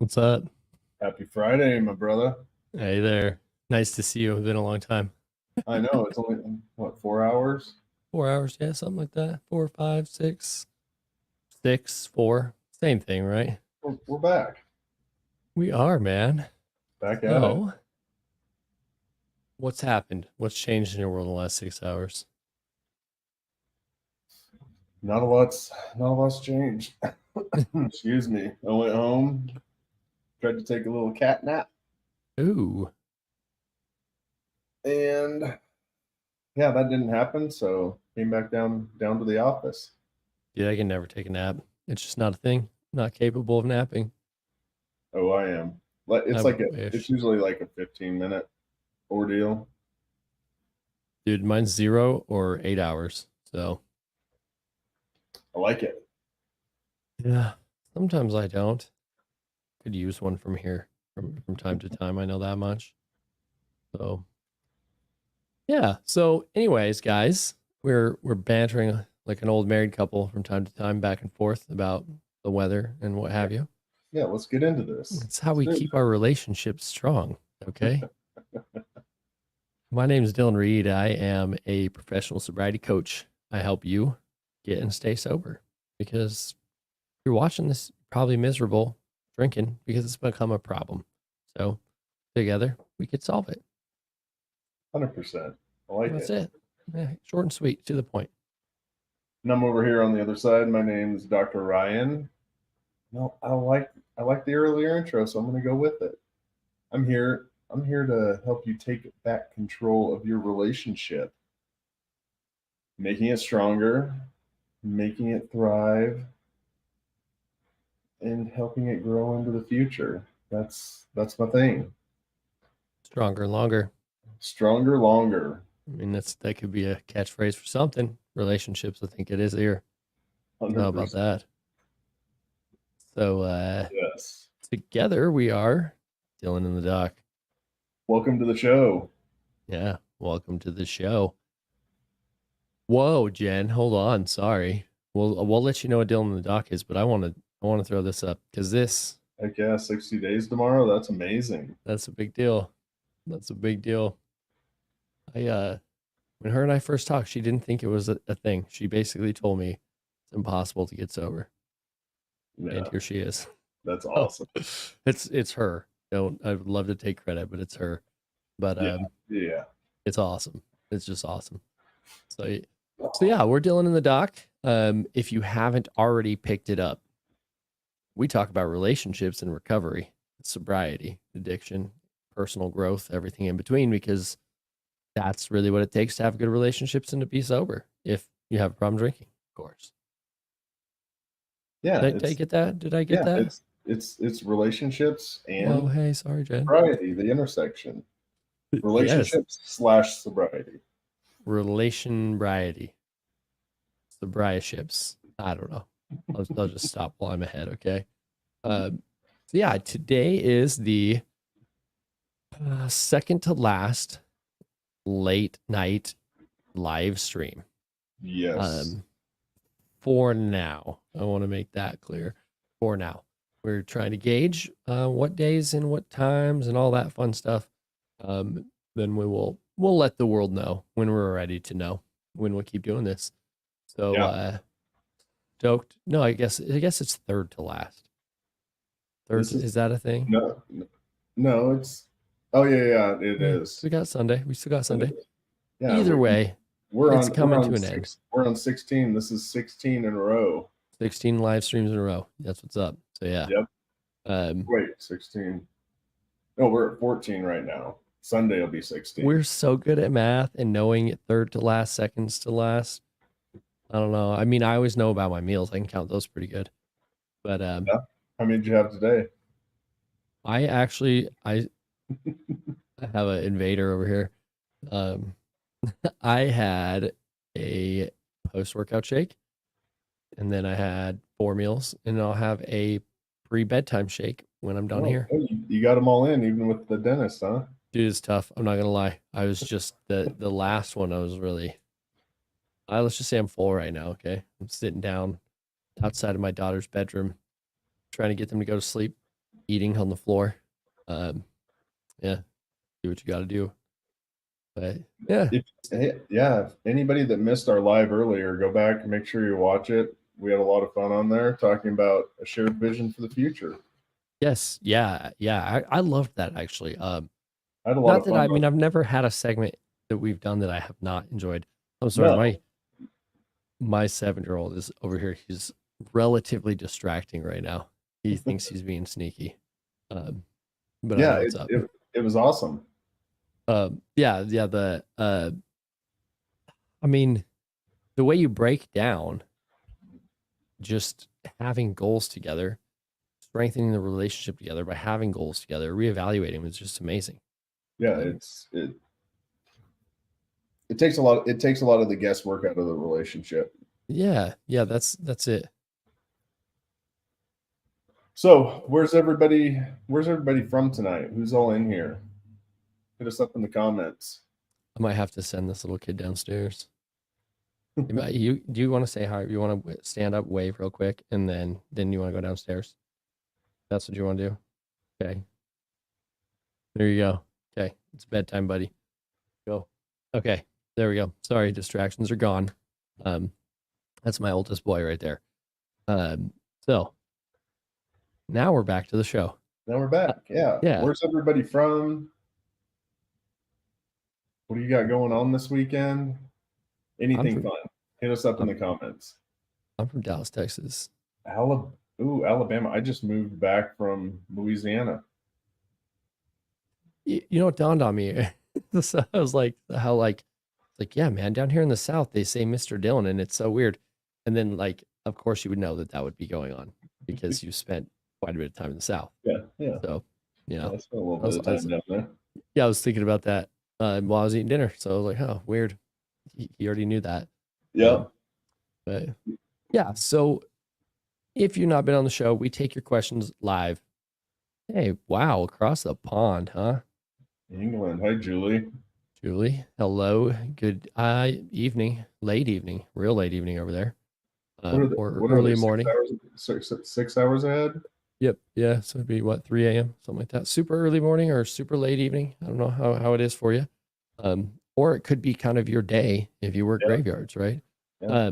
What's up? Happy Friday, my brother. Hey there. Nice to see you. It's been a long time. I know it's only what 4 hours. 4 hours, yeah, something like that. 4, 5, 6, 6, 4. Same thing, right? We're back, We are, man. back at it. So, what's happened? What's changed in your world in the last 6 hours? Not a lot's changed. Excuse me. I went home, tried to take a little cat nap, Ooh, and yeah, that didn't happen. So came back down to the office. dude, I can never take a nap. It's just not a thing. Not capable of napping. Oh, I am. I It's wish. usually like a 15-minute ordeal. Dude, mine's 0 or 8 hours. So, I like it. yeah, sometimes I don't. Could use one from here from time to time. I know that much. So, yeah. So, anyways, guys, we're bantering like an old married couple from time to time, back and forth about the weather and what have you. Yeah, let's get into this. It's how Let's we do keep our relationships strong. Okay. My name is Dylan Reed. I am a professional sobriety coach. I help you get and stay sober because if you're watching this, you're probably miserable drinking because it's become a problem. So together we could solve it. 100%. I like That's it. it. Yeah, short and sweet, to the point. And I'm over here on the other side. My name's Dr. Ryan. No, I like the earlier intro, so I'm going to go with it. I'm here to help you take back control of your relationship, making it stronger, making it thrive, and helping it grow into the future. That's my thing. Stronger and longer. Stronger, longer. I mean, that could be a catchphrase for something. Relationships, I think it is here. So how about 100%. that? So Yes. together we are Dylan in the Doc. Welcome to the show. Yeah, welcome to the show. Whoa, Jen, hold on. Sorry. We'll let you know what Dylan in the Doc is, but I want to throw this up because Heck yeah, 60 days tomorrow. That's amazing. that's a big deal. That's a big deal. When her and I first talked, she didn't think it was a thing. She basically told me it's impossible to get sober. And Yeah, here she is. that's Oh, awesome. it's her. Don't I would love to take credit, but it's her. But Yeah, yeah. it's awesome. It's just awesome. So so yeah, we're Dylan in the Doc. If you haven't already picked it up, we talk about relationships and recovery, sobriety, addiction, personal growth, everything in between, because that's really what it takes to have good relationships and to be sober. If you have a problem drinking, of course. Yeah, Did I get that? Did I get yeah, that? it's relationships Oh, and hey, sorry, Jen. sobriety, the intersection. Yes, Relationships slash sobriety. relation-briety, sobriety. I don't know. I'll just stop while I'm ahead, okay? So yeah, today is the second to last late night live stream. Yes. Um, for now, I want to make that clear. For now, we're trying to gauge what days and what times and all that fun stuff. Then we'll let the world know when we're ready to know when we'll keep doing this. So Yeah. stoked. No, I guess it's third to last. This is Is that a thing? no, it's oh yeah, it Yeah, is. we got Sunday. We still got It Sunday. is. Yeah, Either way, it's we're coming to on an end. six we're on 16. This is 16 in a row. 16 live streams in a row. That's what's up. So yeah. Yep. Um, Wait, 16. No, we're at 14 right now. Sunday will be 16. we're so good at math and knowing third to last, seconds to last. I don't know. I mean, I always know about my meals. I can count those pretty good. But Yeah. How many did you have today? I have an invader over here. Um, I had a post workout shake, and then I had 4 meals, and I'll have a pre bedtime shake when I'm done Oh, here. you got them all in, even with the dentist, huh? Dude, it's tough. I'm not gonna lie. I was just the last one. I was really. Let's just say I'm full right now. Okay, I'm sitting down outside of my daughter's bedroom, trying to get them to go to sleep. eating on the floor. Yeah, do what you got to do. But yeah, If anybody that missed our live earlier, go back and make sure you watch it. We had a lot of fun on there talking about a shared vision for the future. yes, yeah, yeah. I loved that actually. I had a lot Not of that fun. I mean I've never had a segment that we've done that I have not enjoyed. I'm sorry, No, my 7-year-old is over here. He's relatively distracting right now. He thinks he's being sneaky, but I yeah, know what's up. it was awesome. Yeah, yeah. I mean, the way you break down just having goals together, strengthening the relationship together by having goals together, reevaluating was just amazing. Yeah, Um, it takes a lot. It takes a lot of the guesswork out of the relationship. yeah, yeah. That's it. So, where's everybody? Where's everybody from tonight? Who's all in here? Hit us up in the comments. I might have to send this little kid downstairs. You do you want to say hi? You want to stand up, wave real quick, and then you want to go downstairs? That's what you want to do. Okay. There you go. Okay, it's bedtime, buddy. Go. Okay, there we go. Sorry, distractions are gone. That's my oldest boy right there. So now we're back to the show. Now we're back. Yeah. Yeah. Where's everybody from? What do you got going on this weekend? Anything fun? Hit us up in the comments. I'm from Dallas, Texas. Alabama. I just moved back from Louisiana. You know what dawned on me? So I was like, yeah, man, down here in the South, they say Mr. Dillon, and it's so weird. And then, like, of course, you would know that would be going on because you spent quite a bit of time in the South. Yeah, yeah. So, you know, I spent a little bit of time down there. Yeah, I was thinking about that while I was eating dinner. So I was like, oh, weird. He already knew that. Yeah. But yeah, so if you've not been on the show, we take your questions live. Hey, wow, across the pond, huh? England. Hi, Julie. Julie, hello. Good evening, late evening, real late evening over there. Or early morning. 6 hours ahead? Yep. Yeah. So it'd be what, 3 a.m., something like that. Super early morning or super late evening. I don't know how it is for you. Or it could be kind of your day if you work graveyards, right? Yeah.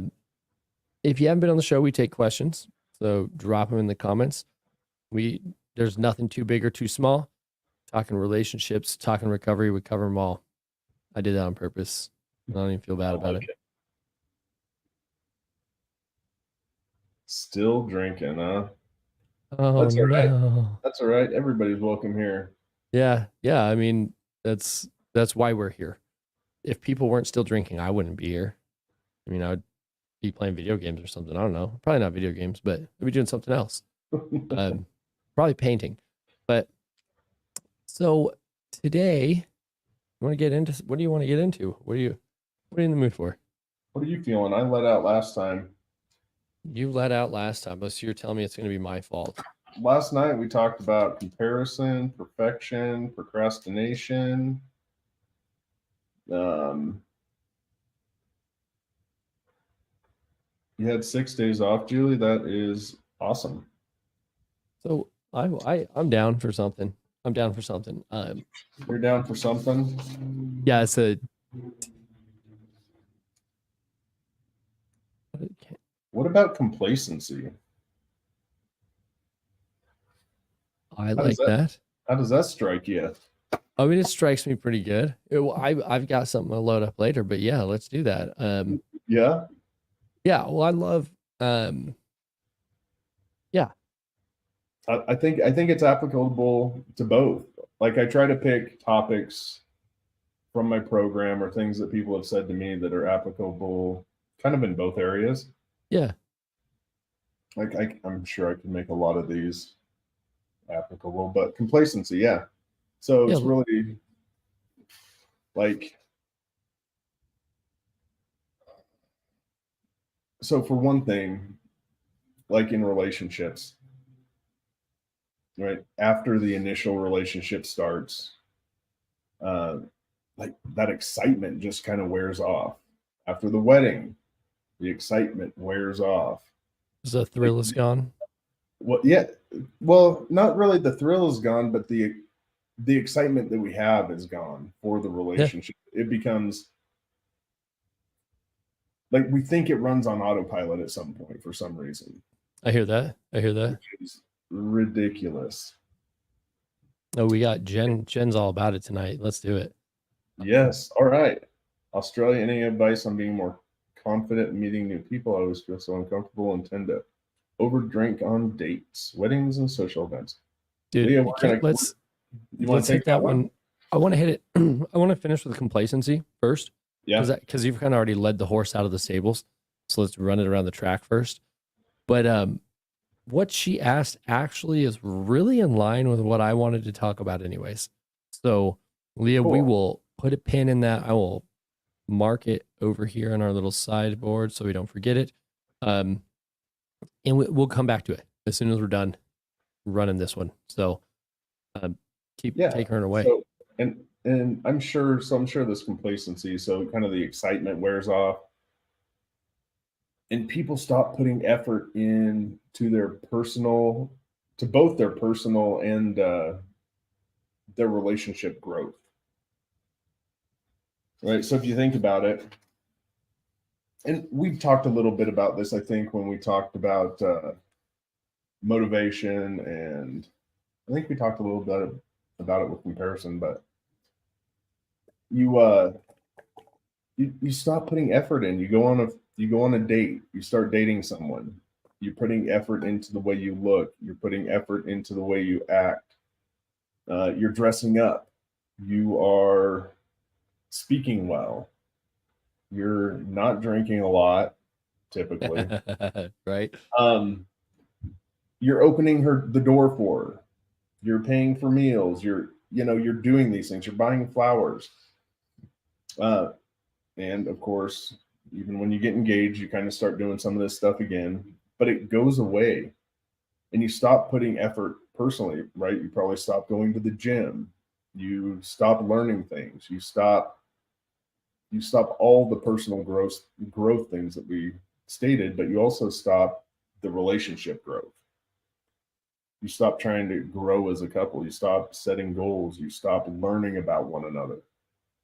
If you haven't been on the show, we take questions. So drop them in the comments. There's nothing too big or too small. Talking relationships, talking recovery, we cover them all. I did that on purpose. I don't even feel bad about it. Still drinking, huh? Oh, That's all right. no. That's all right. Everybody's welcome here. Yeah. Yeah. I mean, that's why we're here. If people weren't still drinking, I wouldn't be here. I mean, I would be playing video games or something. I don't know. Probably not video games, but I'd be doing something else. Probably painting. But so today, you want to get into what do you want to get into? What are you in the mood for? What are you feeling? I let out last time. You let out last time, but so you're telling me it's going to be my fault. Last night we talked about comparison, perfection, procrastination. You had 6 days off, Julie. That is awesome. So I'm down for something. I'm down for something. You're down for something? Yeah, it's a. What about complacency? I like that. How does that strike you? I mean, it strikes me pretty good. I've got something to load up later, but yeah, let's do that. Yeah. Yeah. Well, I love. Yeah. I think it's applicable to both. Like I try to pick topics from my program or things that people have said to me that are applicable kind of in both areas. Yeah. Like I'm sure I can make a lot of these applicable, but complacency, yeah. So it's really like, so for one thing, like in relationships, right? After the initial relationship starts, like that excitement just kind of wears off. After the wedding, the excitement wears off. The thrill is gone. Well, yeah, well, not really the thrill is gone, but the excitement that we have is gone for the Yeah, relationship. It becomes like we think it runs on autopilot at some point for some reason, I hear that. I hear that. which is ridiculous. Oh, we got Jen. Jen's all about it tonight. Let's do it. Yes. All right. Australia, any advice on being more confident in meeting new people? I always feel so uncomfortable and tend to overdrink on dates, weddings, and social events. Dude, Leah, you can't, you want let's to take hit that that one? one. I want to hit it. I want to finish with complacency first, Yeah. because you've kind of already led the horse out of the stables. So let's run it around the track first. But what she asked actually is really in line with what I wanted to talk about, anyways. So, Leah, we Cool. will put a pin in that. I will mark it over here on our little sideboard so we don't forget it. And we'll come back to it as soon as we're done running this one. So, keep Yeah. taking her away. So, and I'm sure this complacency, so kind of the excitement wears off, and people stop putting effort into both their personal and their relationship growth. Right. So if you think about it, and we've talked a little bit about this, I think, when we talked about motivation, and I think we talked a little bit about it with comparison, but you you stop putting effort in. You go on a date, you start dating someone, you're putting effort into the way you look, you're putting effort into the way you act, you're dressing up, you are speaking well, you're not drinking a lot typically. Right. You're opening the door for her, you're paying for meals, you're doing these things, you're buying flowers, and of course, even when you get engaged, you kind of start doing some of this stuff again, but it goes away and you stop putting effort personally, right? You probably stop going to the gym, you stop learning things, you stop all the personal growth things that we stated, but you also stop the relationship growth. You stop trying to grow as a couple, you stop setting goals, you stop learning about one another,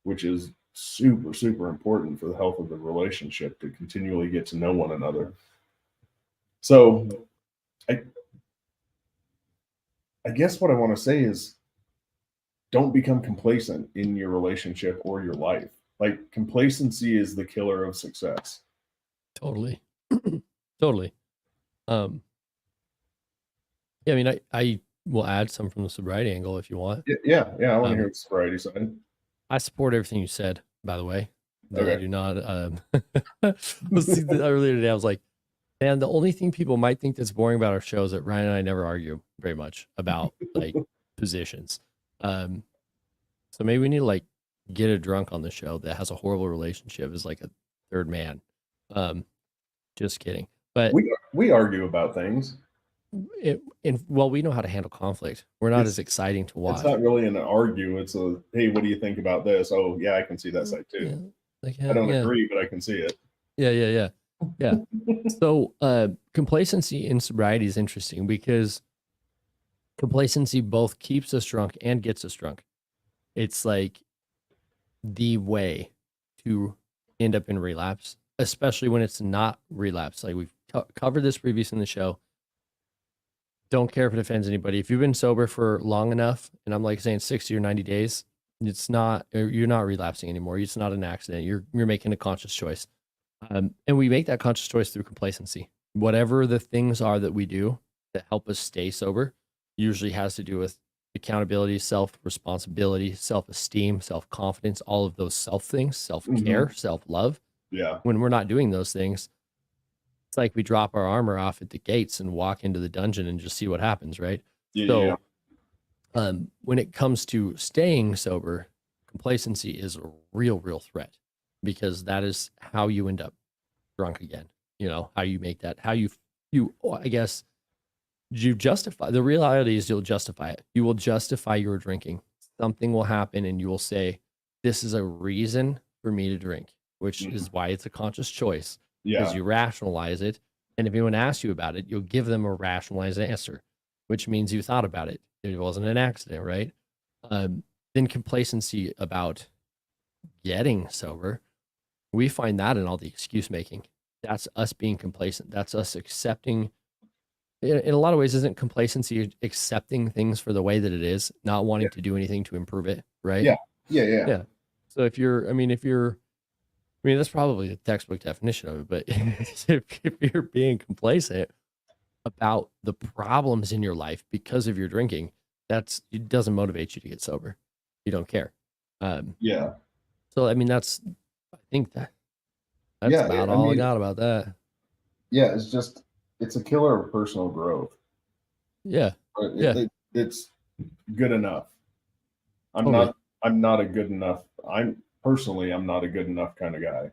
which is super, super important for the health of the relationship, to continually get to know one another. So I guess what I want to say is, don't become complacent in your relationship or your life. Like, complacency is the killer of success. Totally. Totally. Yeah, I mean, I will add some from the sobriety angle if you want. Yeah. I want to hear the sobriety side. I support everything you said, by the way. That Okay. I do not. Earlier today, I was like, man, the only thing people might think that's boring about our show is that Ryan and I never argue very much about like positions. So maybe we need to like get a drunk on the show that has a horrible relationship as like a third man. Just kidding. But we argue about things. Well, we know how to handle conflict. We're not as exciting to watch. It's not really an argue. It's a, hey, what do you think about this? Oh, yeah, I can see that side too. Yeah. I don't agree, but I can see it. Yeah. So complacency in sobriety is interesting because complacency both keeps us drunk and gets us drunk. It's like the way to end up in relapse, especially when it's not relapse. Like we've covered this previous in the show. Don't care if it offends anybody. If you've been sober for long enough, and I'm like saying 60 or 90 days, you're not relapsing anymore. It's not an accident. You're making a conscious choice. And we make that conscious choice through complacency. Whatever the things are that we do that help us stay sober usually has to do with accountability, self-responsibility, self-esteem, self-confidence, all of those self things, self-care, self-love. Yeah. When we're not doing those things, it's like we drop our armor off at the gates and walk into the dungeon and just see what happens, right? Yeah. When it comes to staying sober, complacency is a real threat, because that is how you end up drunk again. You know, how you make that, how you I guess you justify. The reality is you'll justify it. You will justify your drinking. Something will happen and you will say, this is a reason for me to drink, which is why it's a conscious choice. Because you rationalize it. And if anyone asks you about it, you'll give them a rationalized answer, which means you thought about it. It wasn't an accident, right? Then complacency about getting sober, we find that in all the excuse making. That's us being complacent. That's us accepting. In a lot of ways, isn't complacency accepting things for the way that it is, not wanting to do anything to improve it, right? Yeah. Yeah. Yeah. Yeah. So that's probably the textbook definition of it. But if you're being complacent about the problems in your life because of your drinking, it doesn't motivate you to get sober. You don't care. Yeah. So I think that's Yeah. about I all I mean, got about that. yeah, it's a killer of personal growth. Yeah. But Yeah. it's good enough. I'm Totally. not I'm not a good enough. I'm not a good enough kind of guy.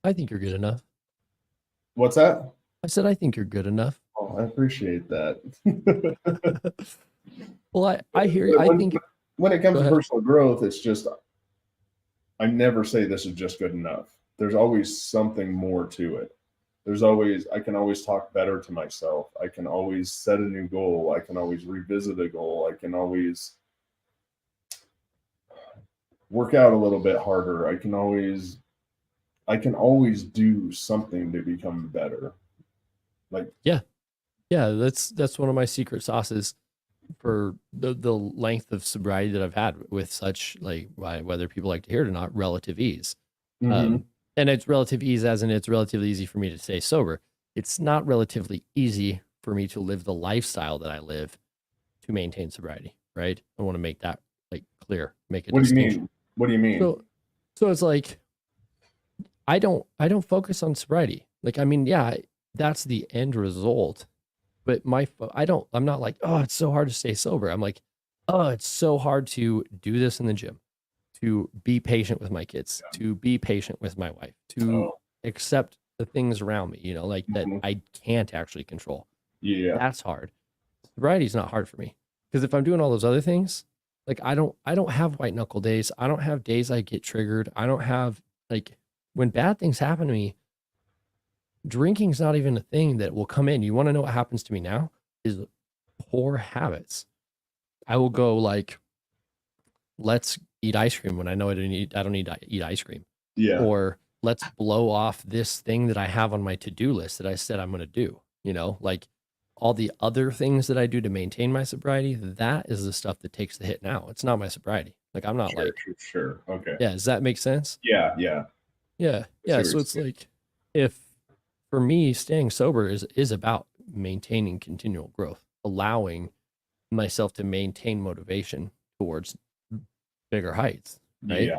I think you're good enough. What's that? I said I think you're good enough. Oh, I appreciate that. Well, I hear you. But I think when it comes go to ahead. personal growth, it's just I never say this is just good enough. There's always something more to it. I can always talk better to myself. I can always set a new goal. I can always revisit a goal. I can always work out a little bit harder. I can always do something to become better. Like, Yeah. That's one of my secret sauces for the length of sobriety that I've had with such, like, whether people like to hear it or not, relative ease. mhm. And it's relative ease as in it's relatively easy for me to stay sober. It's not relatively easy for me to live the lifestyle that I live to maintain sobriety, right? I want to make that like clear, make a What do you distinction. mean? What do you mean? So it's like I don't focus on sobriety. Like, yeah, that's the end result. But I'm not like, oh, it's so hard to stay sober. I'm like, oh, it's so hard to do this in the gym, to be patient with my kids, to be patient with my wife, to Oh, accept the things around me, like that mhm. I can't actually control. Yeah. That's hard. Sobriety is not hard for me because if I'm doing all those other things, like I don't have white knuckle days. I don't have days I get triggered. I don't have like when bad things happen to me, drinking's not even a thing that will come in. You want to know what happens to me now? Is poor habits. I will go like, let's eat ice cream when I know I don't need to eat ice cream. Yeah. Or let's blow off this thing that I have on my to-do list that I said I'm going to do, like all the other things that I do to maintain my sobriety, that is the stuff that takes the hit now. It's not my sobriety. Like I'm not Sure. like, Sure. Sure. Okay. yeah, does that make sense? Yeah. Yeah. Yeah. I see Yeah. what So you're it's saying. like if for me staying sober is about maintaining continual growth, allowing myself to maintain motivation towards bigger heights, right? Yeah.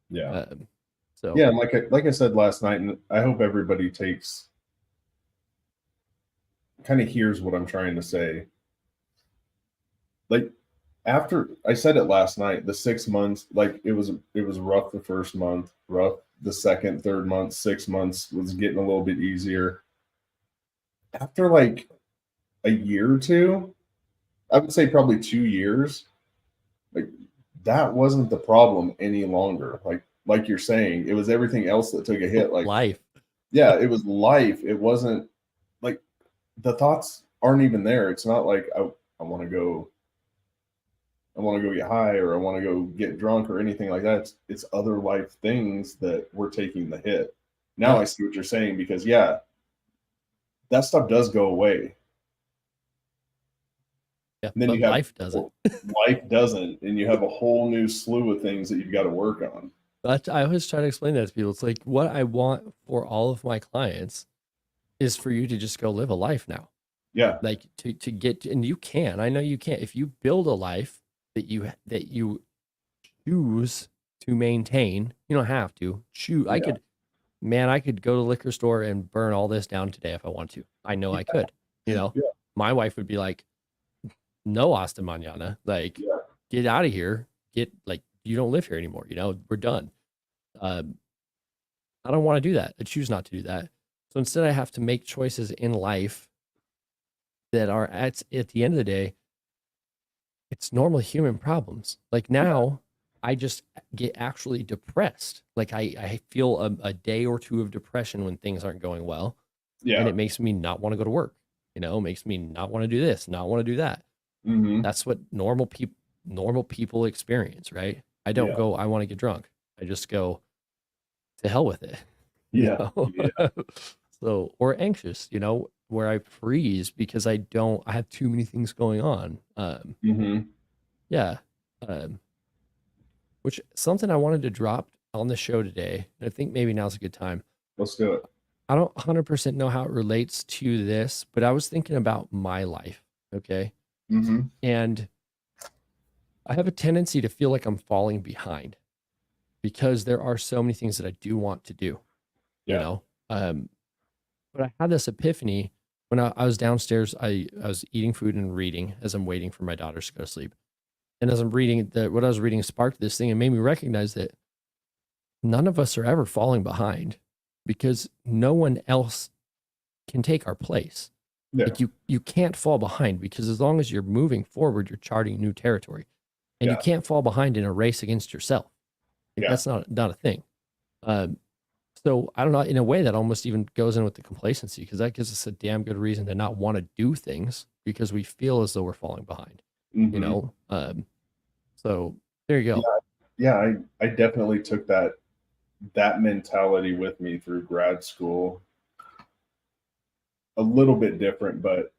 Yeah. Um, so Yeah. And like I said last night, and I hope everybody kind of hears what I'm trying to say. Like after I said it last night, the 6 months, like it was rough the first month, rough the second, third month, 6 months was getting a little bit easier. After like a year or two, I would say probably 2 years, like that wasn't the problem any longer. Like you're saying, it was everything else that took a hit. Like, life. yeah, it was life. It wasn't like the thoughts aren't even there. It's not like I want to go get high or I want to go get drunk or anything like that. It's other life things that were taking the hit. Now Yeah. I see what you're saying because yeah, that stuff does go away. Yeah. And then But you have life doesn't. life doesn't, and you have a whole new slew of things that you've got to work on. But I always try to explain that to people. It's like what I want for all of my clients is for you to just go live a life now. Yeah, Like to get and you can. I know you can. If you build a life that you choose to maintain, you don't have to. Choose yeah, I could go to the liquor store and burn all this down today if I want to. I know I could. You know, yeah, my wife would be like, no hasta mañana. Like, yeah, get out of here. You don't live here anymore. We're done. Um, I don't want to do that. I choose not to do that. So instead, I have to make choices in life that are at the end of the day, it's normal human problems. Like now, I just get actually depressed. Like I feel a day or two of depression when things aren't going well, and yeah, it makes me not want to go to work. makes me not want to do this, not want to do that. Mm-hmm. That's what normal people experience, right? I don't Yeah. go, I want to get drunk. I just go, to hell with it. Yeah. Yeah. So, or anxious, where I freeze because I have too many things going on. Mm-hmm. Yeah. Um, which something I wanted to drop on the show today. And I think maybe now's a good time. Let's do it. I don't 100% know how it relates to this, but I was thinking about my life. Okay. Mm-hmm. And I have a tendency to feel like I'm falling behind because there are so many things that I do want to do, you Yeah. know? But I had this epiphany when I was downstairs. I was eating food and reading as I'm waiting for my daughters to go to sleep. And as I'm reading, what I was reading sparked this thing and made me recognize that none of us are ever falling behind because no one else can take our place. Yeah. Like you can't fall behind because as long as you're moving forward, you're charting new territory. And you Yeah. can't fall behind in a race against yourself. Like, Yeah. that's not a thing. Um, so I don't know, in a way that almost even goes in with the complacency because that gives us a damn good reason to not want to do things because we feel as though we're falling behind, Mm-hmm. So there you go. Yeah. I definitely took that mentality with me through grad school. A little bit different, but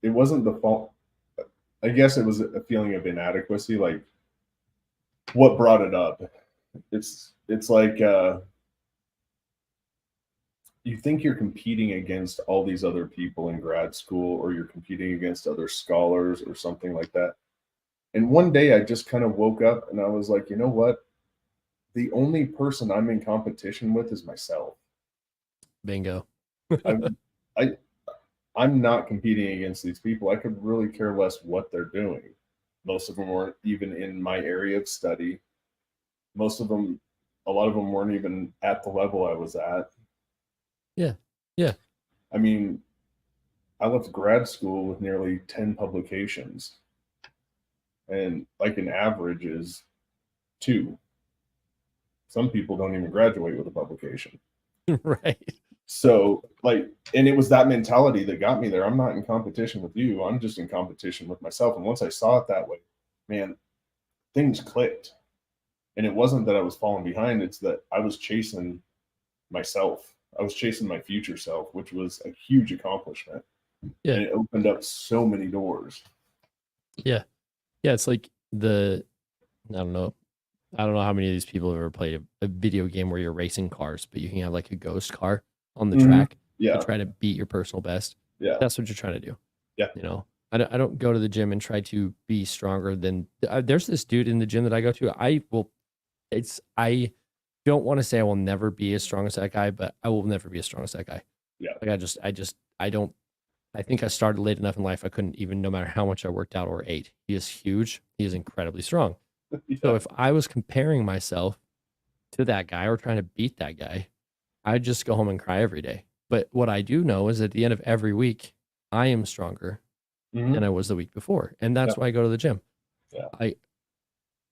it wasn't the fault. I guess it was a feeling of inadequacy. Like what brought it up? It's like you think you're competing against all these other people in grad school, or you're competing against other scholars or something like that. And one day I just kind of woke up and I was like, you know what? The only person I'm in competition with is myself. Bingo. I'm I I'm not competing against these people. I could really care less what they're doing. Most of them weren't even in my area of study. Most of them, a lot of them weren't even at the level I was at. Yeah. Yeah. I mean, I left grad school with nearly 10 publications, and like an average is two. Some people don't even graduate with a publication. Right. So, like, and it was that mentality that got me there. I'm not in competition with you. I'm just in competition with myself. And once I saw it that way, man, things clicked. And it wasn't that I was falling behind, it's that I was chasing myself. I was chasing my future self, which was a huge accomplishment. Yeah. And it opened up so many doors. Yeah. Yeah. It's like I don't know. I don't know how many of these people have ever played a video game where you're racing cars, but you can have like a ghost car on the track Yeah. to try to beat your personal best. Yeah. That's what you're trying to do. Yeah. I don't go to the gym and try to be stronger than there's this dude in the gym that I go to. I don't want to say I will never be as strong as that guy, but I will never be as strong as that guy. Yeah. Like I think I started late enough in life. I couldn't even, no matter how much I worked out or ate. He is huge. He is incredibly strong. Yeah. So if I was comparing myself to that guy or trying to beat that guy, I'd just go home and cry every day. But what I do know is at the end of every week, I am stronger than I was the week before. And that's why I go to the gym. Yeah. I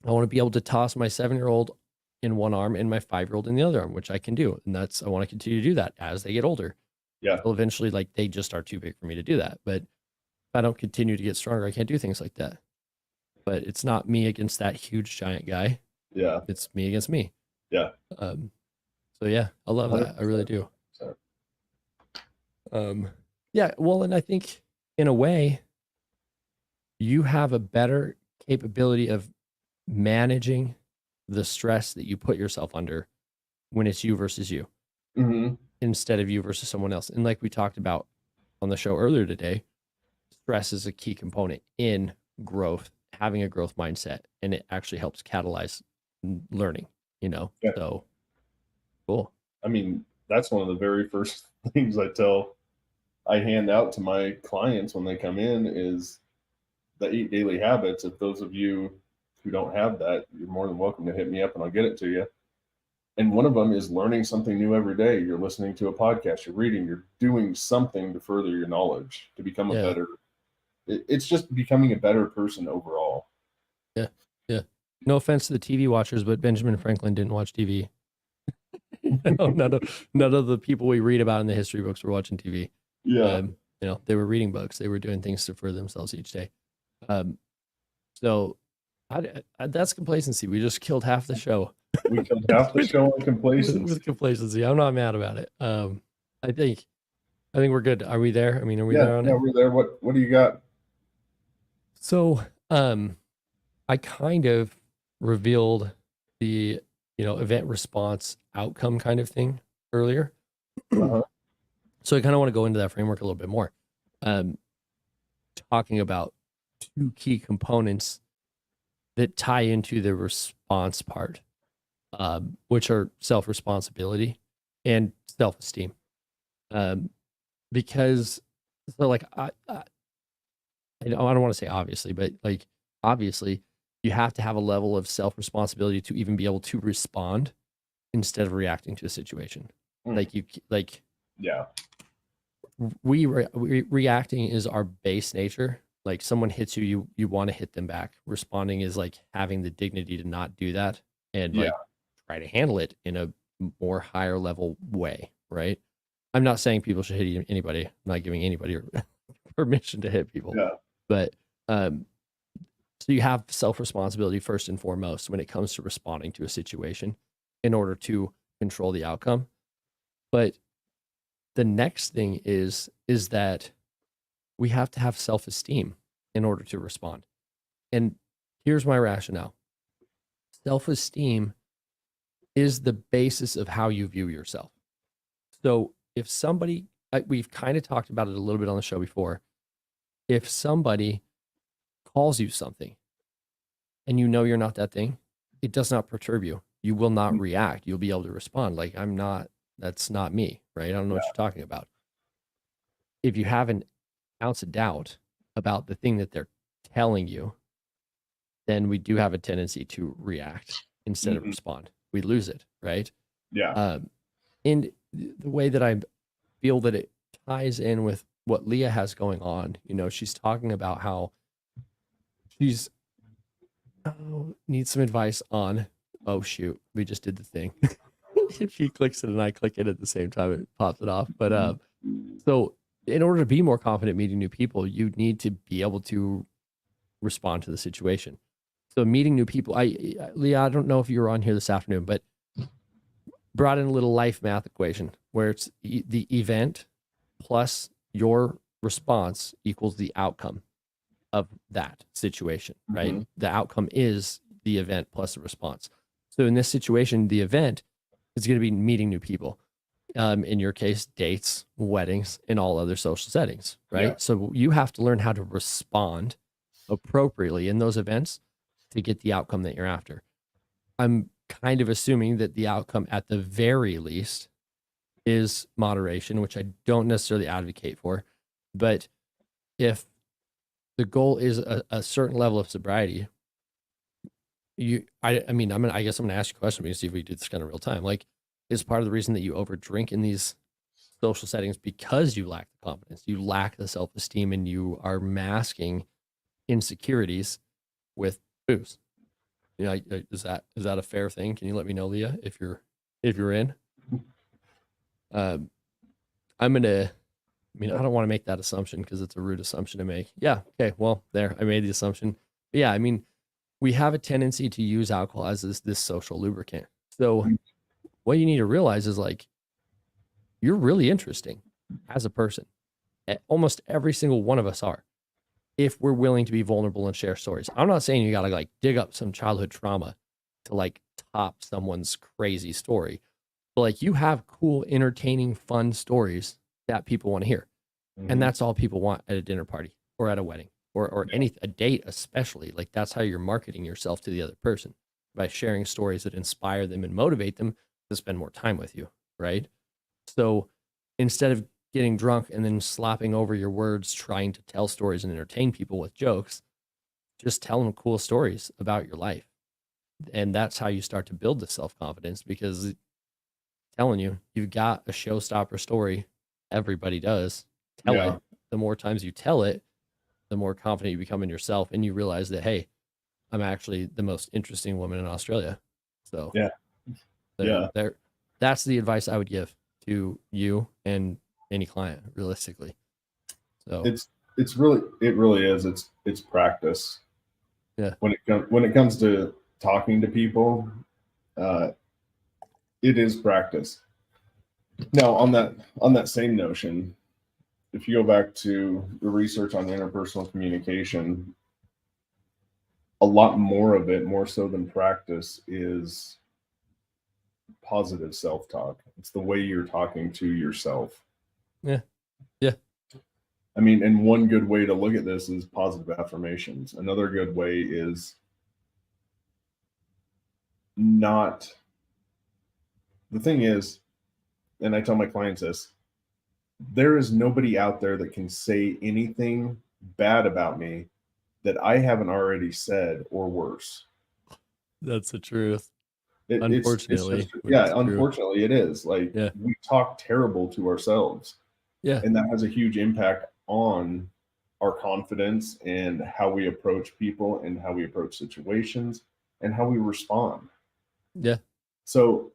want to be able to toss my 7-year-old in one arm and my 5-year-old in the other arm, which I can do. And I want to continue to do that as they get older. Yeah. Until eventually, like, they just are too big for me to do that. But if I don't continue to get stronger, I can't do things like that. But it's not me against that huge giant guy. Yeah. It's me against me. Yeah. So yeah, I love that. I really do. So. Yeah. Well, and I think in a way, you have a better capability of managing the stress that you put yourself under when it's you versus you instead of you versus someone else. And like we talked about on the show earlier today, stress is a key component in growth, having a growth mindset, and it actually helps catalyze learning, Yeah. So cool. I mean, that's one of the very first things I hand out to my clients when they come in is the 8 daily habits. If those of you who don't have that, you're more than welcome to hit me up and I'll get it to you. And one of them is learning something new every day. You're listening to a podcast, you're reading, you're doing something to further your knowledge, to become a better, it's just becoming a better person overall. Yeah. Yeah. No offense to the TV watchers, but Benjamin Franklin didn't watch TV. No, none of the people we read about in the history books were watching TV. Yeah. You know, they were reading books, they were doing things to further themselves each day. Um, so that's complacency. We just killed half the show. We killed half the show on complacency. With complacency. I'm not mad about it. I think we're good. Are we there? I mean, are we there on Yeah, it? we're there. What do you got? So, I kind of revealed the, event response outcome kind of thing earlier. Uh-huh. So I kind of want to go into that framework a little bit more. Talking about two key components that tie into the response part, which are self-responsibility and self-esteem. Because so like I don't want to say obviously, but like obviously you have to have a level of self-responsibility to even be able to respond instead of reacting to a situation. Yeah. Reacting is our base nature. Like someone hits you, you want to hit them back. Responding is like having the dignity to not do that and like try to handle it in a more higher level way, right? I'm not saying people should hit anybody. I'm not giving anybody permission to hit people. Yeah. But so you have self-responsibility first and foremost when it comes to responding to a situation in order to control the outcome. But the next thing is that we have to have self-esteem in order to respond. And here's my rationale. Self-esteem is the basis of how you view yourself. So if somebody, we've kind of talked about it a little bit on the show before, if somebody calls you something and you know you're not that thing, it does not perturb you. You will not react. You'll be able to respond like, that's not me, right? I don't know what you're talking about. If you have an ounce of doubt about the thing that they're telling you, then we do have a tendency to react instead of respond. We lose it, right? Yeah. And the way that I feel that it ties in with what Leah has going on, she's talking about how she's needs some advice on, oh shoot, we just did the thing. If she clicks it and I click it at the same time, it pops it off. But so in order to be more confident meeting new people, you need to be able to respond to the situation. So meeting new people, Leah, I don't know if you were on here this afternoon, but brought in a little life math equation where it's the event plus your response equals the outcome of that situation, right? Mm-hmm. The outcome is the event plus the response. So in this situation, the event is going to be meeting new people. In your case, dates, weddings, and all other social settings, right? Yeah. So you have to learn how to respond appropriately in those events to get the outcome that you're after. I'm kind of assuming that the outcome at the very least is moderation, which I don't necessarily advocate for. But if the goal is a certain level of sobriety, I guess I'm going to ask you a question. We can see if we do this kind of real time. Like, is part of the reason that you overdrink in these social settings because you lack the confidence, you lack the self-esteem, and you are masking insecurities with booze? Is that a fair thing? Can you let me know, Leah, if you're in? I don't want to make that assumption because it's a rude assumption to make. Yeah. Okay. Well, there, I made the assumption. But yeah. We have a tendency to use alcohol as this social lubricant. So what you need to realize is like, you're really interesting as a person. Almost every single one of us are, if we're willing to be vulnerable and share stories. I'm not saying you got to like dig up some childhood trauma to like top someone's crazy story, but like you have cool, entertaining, fun stories that people want to hear. Mm-hmm. And that's all people want at a dinner party or at a wedding or a date, especially. Like that's how you're marketing yourself to the other person, by sharing stories that inspire them and motivate them to spend more time with you, right? So instead of getting drunk and then slapping over your words, trying to tell stories and entertain people with jokes, just tell them cool stories about your life. And that's how you start to build the self-confidence, because telling you've got a showstopper story. Everybody does. Tell it. The more times you tell it, the more confident you become in yourself, and you realize that, hey, I'm actually the most interesting woman in Australia. So that's the advice I would give to you and any client, realistically. So It's really, it really is. It's practice. yeah, When it comes to talking to people, uh, it is practice. Now, on that same notion, if you go back to the research on interpersonal communication, a lot more of it, more so than practice, is positive self-talk. It's the way you're talking to yourself. yeah, yeah, I mean, and one good way to look at this is positive affirmations. Another good way is not, the thing is, and I tell my clients this, there is nobody out there that can say anything bad about me that I haven't already said or worse. that's the truth. It's just, Unfortunately, but yeah, it's true. unfortunately it is. Like, Yeah, we talk terrible to ourselves, yeah, and that has a huge impact on our confidence and how we approach people and how we approach situations and how we respond. yeah, So,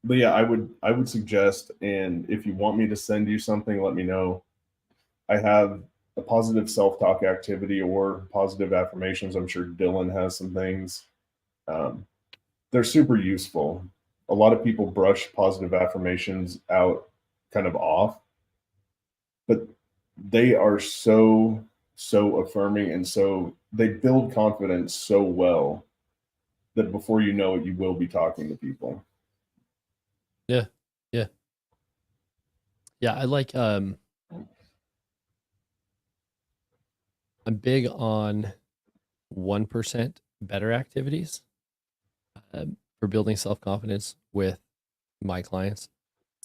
but yeah, I would suggest, and if you want me to send you something, let me know. I have a positive self-talk activity or positive affirmations. I'm sure Dillon has some things. Um, they're super useful. A lot of people brush positive affirmations out kind of off, but they are so affirming, and so they build confidence so well that before you know it, you will be talking to people. yeah, yeah, yeah. I like I'm big on 1% better activities for building self confidence with my clients.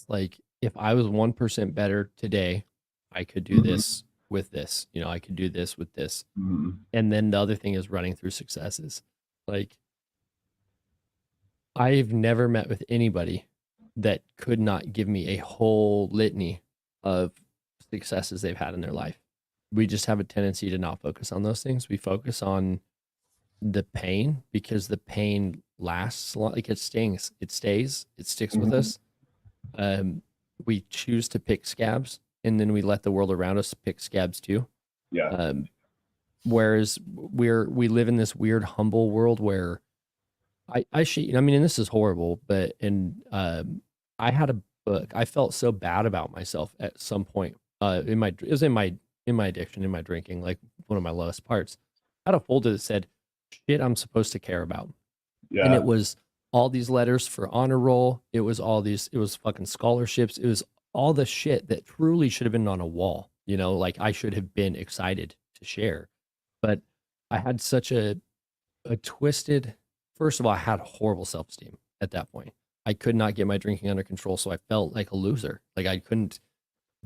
Like if I was 1% better today, I could do Mhm. this with this. You know, I could do this with this. Mhm. And then the other thing is running through successes. Like I've never met with anybody that could not give me a whole litany of successes they've had in their life. We just have a tendency to not focus on those things. We focus on the pain because the pain lasts like it stings, it stays, it sticks with Mhm. us. Um, we choose to pick scabs and then we let the world around us pick scabs too. Yeah. Um, whereas we live in this weird humble world where I mean, and this is horrible, but I had a book. I felt so bad about myself at some point. In my it was in my addiction, in my drinking, like one of my lowest parts. I had a folder that said shit I'm supposed to care about, and it Yeah. was all these letters for honor roll. It was all these. It was fucking scholarships. It was all the shit that truly should have been on a wall. You know, like I should have been excited to share, but I had such a twisted. First of all, I had horrible self esteem at that point. I could not get my drinking under control, so I felt like a loser. Like I couldn't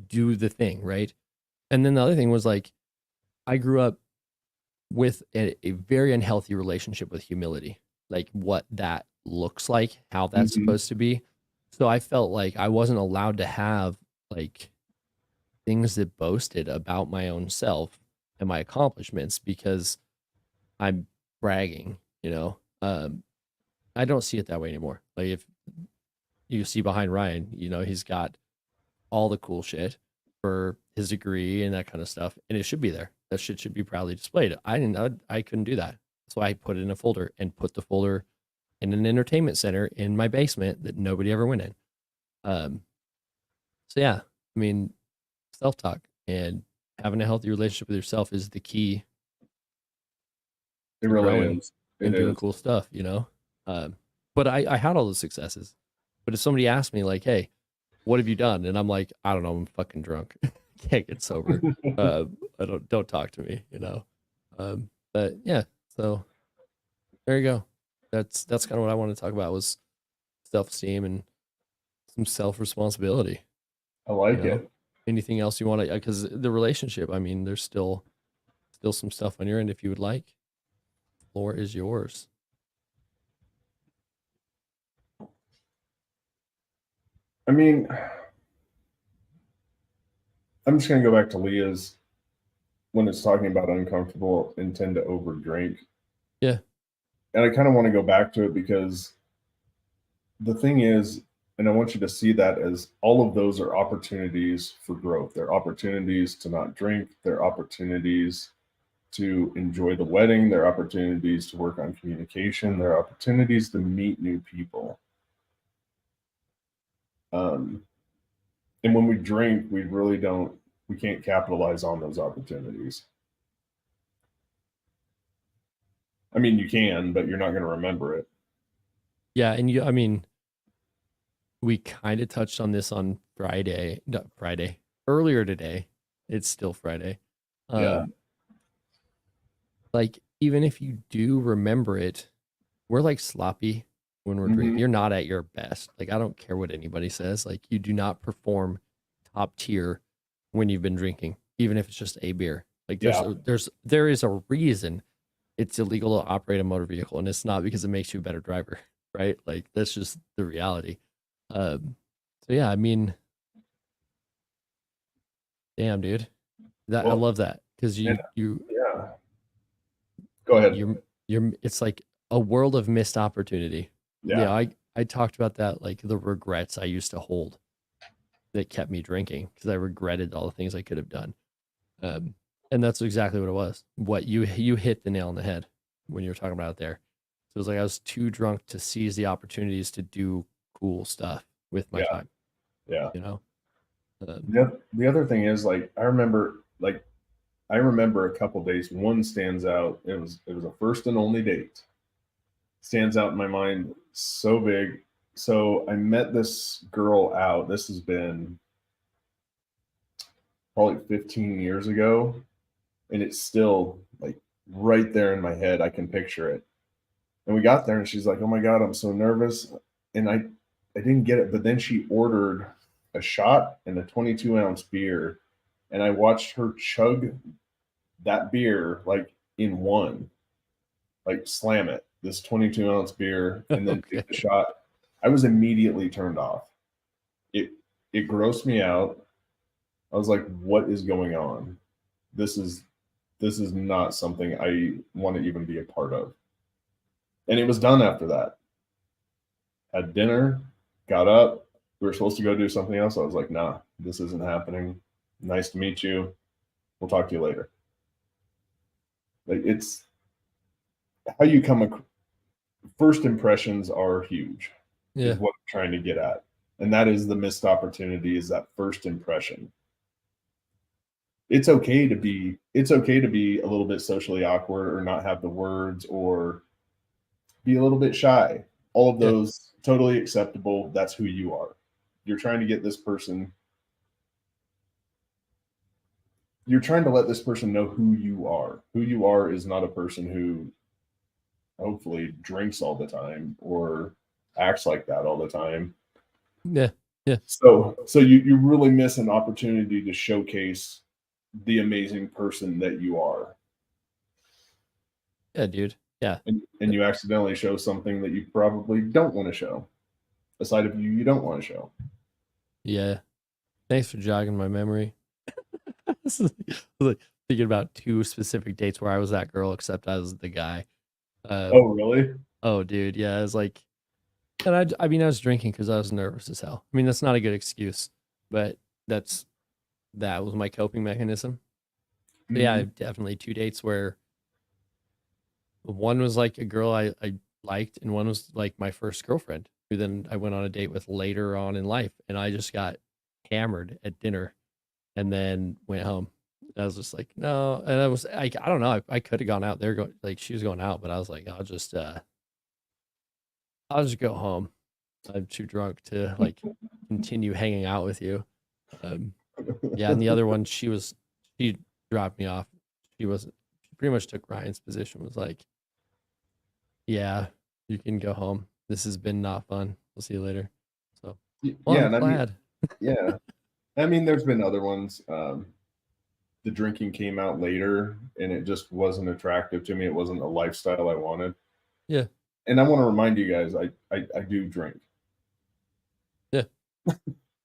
do the thing right. And then the other thing was like I grew up with a very unhealthy relationship with humility, like what that looks like, how that's Mhm. supposed to be. So I felt like I wasn't allowed to have like things that boasted about my own self and my accomplishments because I'm bragging, you know. I don't see it that way anymore. Like if you see behind Ryan, you know, he's got all the cool shit for his degree and that kind of stuff, and it should be there. That shit should be proudly displayed. I couldn't do that. So I put it in a folder and put the folder in an entertainment center in my basement that nobody ever went in. Um, so yeah, I mean, self talk and having a healthy relationship with yourself is the key It to really growing is. It and doing is. cool stuff, you know? But I had all the successes. But if somebody asked me, like, hey, what have you done? And I'm like, I don't know, I'm fucking drunk. Can't get sober. I don't talk to me, you know? But yeah, so there you go. That's kind of what I wanted to talk about was self-esteem and some self-responsibility, I you like know? it. Anything else you want to, because the relationship, I mean, there's still some stuff on your end if you would like. Floor is yours. I mean, I'm just gonna go back to Leah's when it's talking about uncomfortable and tend to overdrink. Yeah. And I kind of want to go back to it because the thing is, And I want you to see that as all of those are opportunities for growth. They're opportunities to not drink. They're opportunities to enjoy the wedding. They're opportunities to work on communication. They're opportunities to meet new people. Um, and when we drink, we can't capitalize on those opportunities. I mean, you can, but you're not going to remember it. Yeah, and I mean, we kind of touched on this on Friday, earlier today. It's still Friday. Yeah. Like, even if you do remember it, we're like sloppy when we're drinking. Mm-hmm. You're not at your best. Like, I don't care what anybody says. Like, you do not perform top tier when you've been drinking, even if it's just a beer. Like, there is a reason it's illegal to operate a motor vehicle, and it's not because it makes you a better driver, right? Like, that's just the reality. So yeah, I mean, damn, dude, I love that because yeah. Go ahead. it's like a world of missed opportunity. Yeah. I talked about that, like the regrets I used to hold that kept me drinking because I regretted all the things I could have done. And that's exactly what it was. What you hit the nail on the head when you were talking about it there. So it was like I was too drunk to seize the opportunities to do cool stuff with my time. Yeah. You know. The other thing is, like, I remember a couple days. One stands out. It was a first and only date. Stands out in my mind so big. So I met this girl out. This has been probably 15 years ago, and it's still like right there in my head. I can picture it. And we got there, and she's like, "Oh my God, I'm so nervous," and I didn't get it. But then she ordered a shot and a 22-ounce beer, and I watched her chug that beer like in one, like slam it, this 22-ounce beer, and then take the shot. I was immediately turned off. It grossed me out. I was like, what is going on? This is not something I want to even be a part of. And it was done after that. Had dinner, got up. We were supposed to go do something else. I was like, nah, this isn't happening. Nice to meet you. We'll talk to you later. Like, it's how you first impressions are huge, is what I'm trying to get at. And that is the missed opportunity, is that first impression. It's okay to be a little bit socially awkward or not have the words or be a little bit shy. All of those totally acceptable. That's who you are. You're trying to get this person, you're trying to let this person know who you are. Who you are is not a person who hopefully drinks all the time or acts like that all the time. Yeah. So you really miss an opportunity to showcase the amazing person that you are. Yeah, dude. Yeah. And you accidentally show something that you probably don't want to show. A side of you don't want to show. Yeah. Thanks for jogging my memory. Like thinking about two specific dates where I was that girl, except I was the guy. Oh, really? Oh, dude. Yeah. I was like, and I mean, I was drinking because I was nervous as hell. I mean, that's not a good excuse, but that was my coping mechanism. Mm-hmm. Yeah, definitely two dates where one was like a girl I liked, and one was like my first girlfriend, who then I went on a date with later on in life, and I just got hammered at dinner and then went home. I was just like, no. And I don't know. I could have gone out there, like she was going out, but I was like, I'll just go home. I'm too drunk to like continue hanging out with you. Yeah. And the other one, she dropped me off. She pretty much took Ryan's position, was like, yeah, you can go home. This has been not fun. We'll see you later. So, well, yeah, I'm glad. Yeah. I mean, there's been other ones. The drinking came out later and it just wasn't attractive to me. It wasn't a lifestyle I wanted. Yeah. And I want to remind you guys, I do drink. Yeah.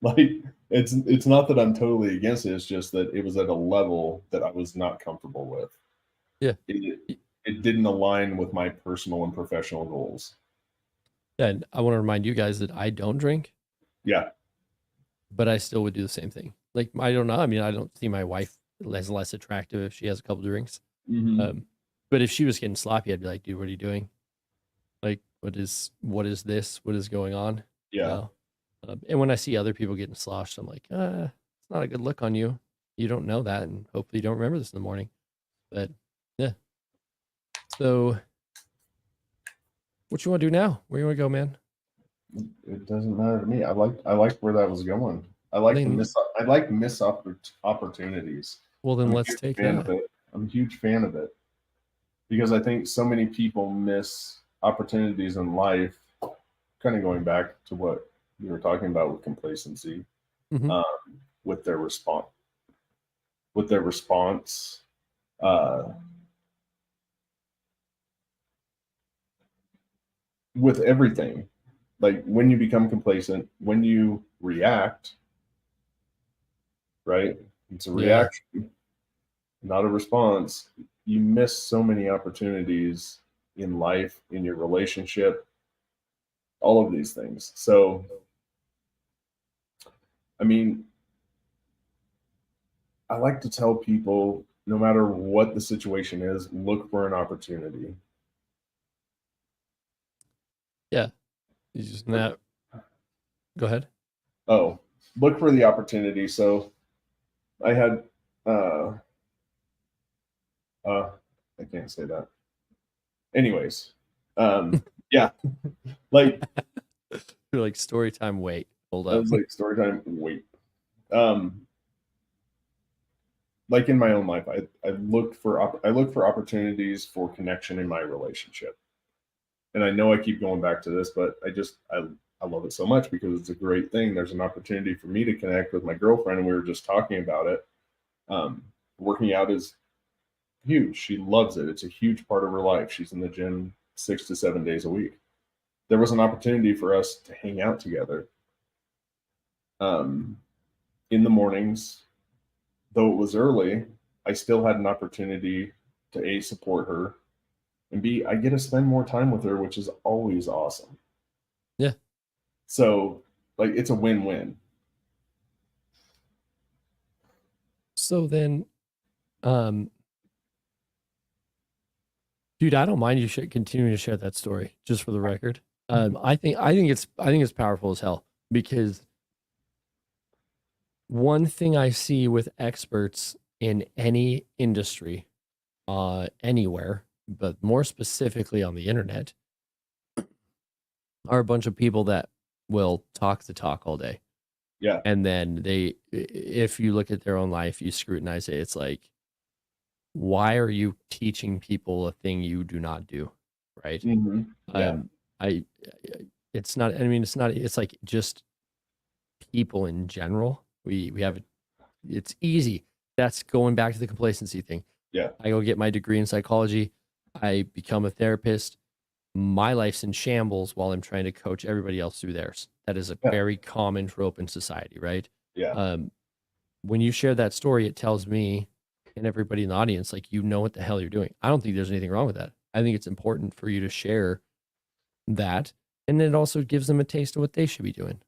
Like, it's not that I'm totally against it. It's just that it was at a level that I was not comfortable with. Yeah. It didn't align with my personal and professional goals. Yeah. And I want to remind you guys that I don't drink. Yeah. but I still would do the same thing. Like, I don't know. I mean, I don't see my wife as less attractive if she has a couple drinks. Mm-hmm. But if she was getting sloppy, I'd be like, dude, what are you doing? Like, what is this? What is going on? You Yeah. know? And when I see other people getting sloshed, I'm like, it's not a good look on you. You don't know that, and hopefully you don't remember this in the morning. But yeah. So, what you want to do now? Where you want to go, man? It doesn't matter to me. I like where that was going. Then, I like miss opportunities. well, then I'm a let's huge take fan of that. it. I'm a huge fan of it because I think so many people miss opportunities in life. Kind of going back to what you were talking about with complacency, Hmm. um, with their response, with their response, uh, with everything. Like when you become complacent, when you react, right? It's a Yeah. reaction, not a response. You miss so many opportunities in life, in your relationship, all of these things. So, I mean, I like to tell people no matter what the situation is, look for an opportunity. Yeah. You just not go ahead. Oh, look for the opportunity. So I had, uh, uh, I can't say that. Anyways, yeah, like You're like story time. Wait, hold I up. was like story time. Wait, um, like in my own life, I look for opportunities for connection in my relationship. And I know I keep going back to this, but I love it so much because it's a great thing. There's an opportunity for me to connect with my girlfriend, and we were just talking about it. Um, Working out is huge. She loves it. It's a huge part of her life. She's in the gym 6 to 7 days a week. There was an opportunity for us to hang out together um, in the mornings. Though it was early, I still had an opportunity to A, support her, and B, I get to spend more time with her, which is always awesome. Yeah. So, like, it's a win-win. So then, um, dude, I don't mind you continuing to share that story, just for the record. I think it's powerful as hell because one thing I see with experts in any industry, anywhere, but more specifically on the internet, are a bunch of people that will talk the talk all day. Yeah. And then if you look at their own life, you scrutinize it, it's like, why are you teaching people a thing you do not do? Right. Yeah. Um, I, it's not, I mean, it's not, it's like just people in general. We have, it's easy. That's going back to the complacency thing. Yeah. I go get my degree in psychology. I become a therapist. My life's in shambles while I'm trying to coach everybody else through theirs. That is a Yeah. very common trope in society, right? Yeah. Um, when you share that story, it tells me and everybody in the audience, like, you know what the hell you're doing. I don't think there's anything wrong with that. I think it's important for you to share that. And then it also gives them a taste of what they should be doing.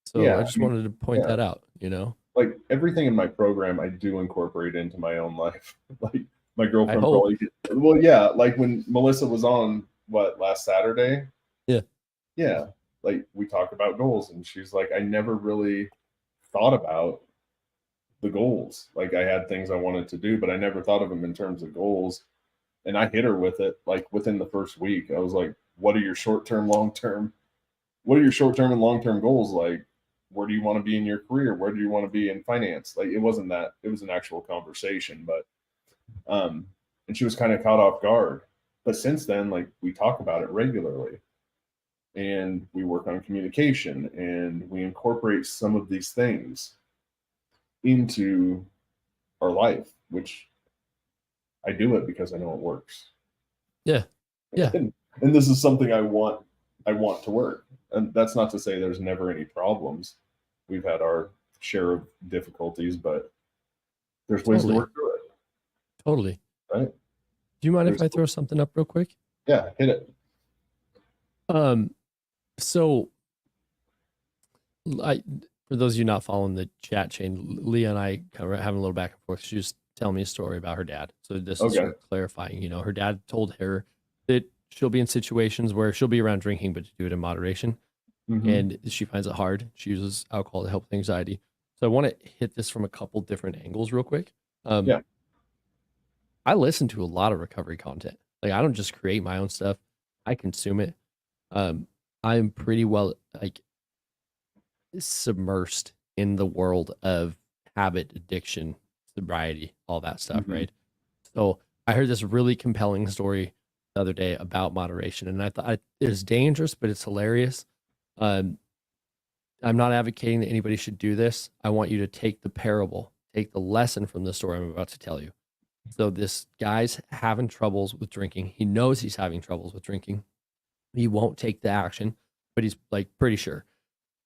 So Yeah. I I just mean, wanted to point yeah. that out, you know? Like everything in my program, I do incorporate into my own life. Like my I girlfriend hope. probably, well, yeah. Like when Melissa was on, what, last Saturday? Yeah. Yeah. Like we talked about goals, and she's like, I never really thought about the goals. Like I had things I wanted to do, but I never thought of them in terms of goals. And I hit her with it like within the first week. I was like, what are your short term, long term? What are your short term and long term goals? Like, where do you want to be in your career? Where do you want to be in finance? Like, it wasn't that, it was an actual conversation, but, um, and she was kind of caught off guard. But since then, like, we talk about it regularly and we work on communication and we incorporate some of these things into our life, which I do it because I know it works. Yeah. Yeah. And this is something I want to work. And that's not to say there's never any problems. We've had our share of difficulties, but there's ways to Totally. work through it, Totally. right? Do you mind if There's I throw something up real quick? Yeah, hit it. Um, so I, for those of you not following the chat chain, Leah and I kind of having a little back and forth. She was telling me a story about her dad. So this is Okay. her clarifying. You know, her dad told her that she'll be in situations where she'll be around drinking, but to do it in moderation. And she finds it hard. She uses alcohol to help with anxiety. So I want to hit this from a couple different angles real quick. Yeah. I listen to a lot of recovery content. Like I don't just create my own stuff. I consume it. I'm pretty well like submersed in the world of habit, addiction, sobriety, all that stuff, right? So I heard this really compelling story the other day about moderation, and I thought it was dangerous, but it's hilarious. Um, I'm not advocating that anybody should do this. I want you to take the parable, take the lesson from the story I'm about to tell you. So this guy's having troubles with drinking. He knows he's having troubles with drinking. He won't take the action, but he's like pretty sure.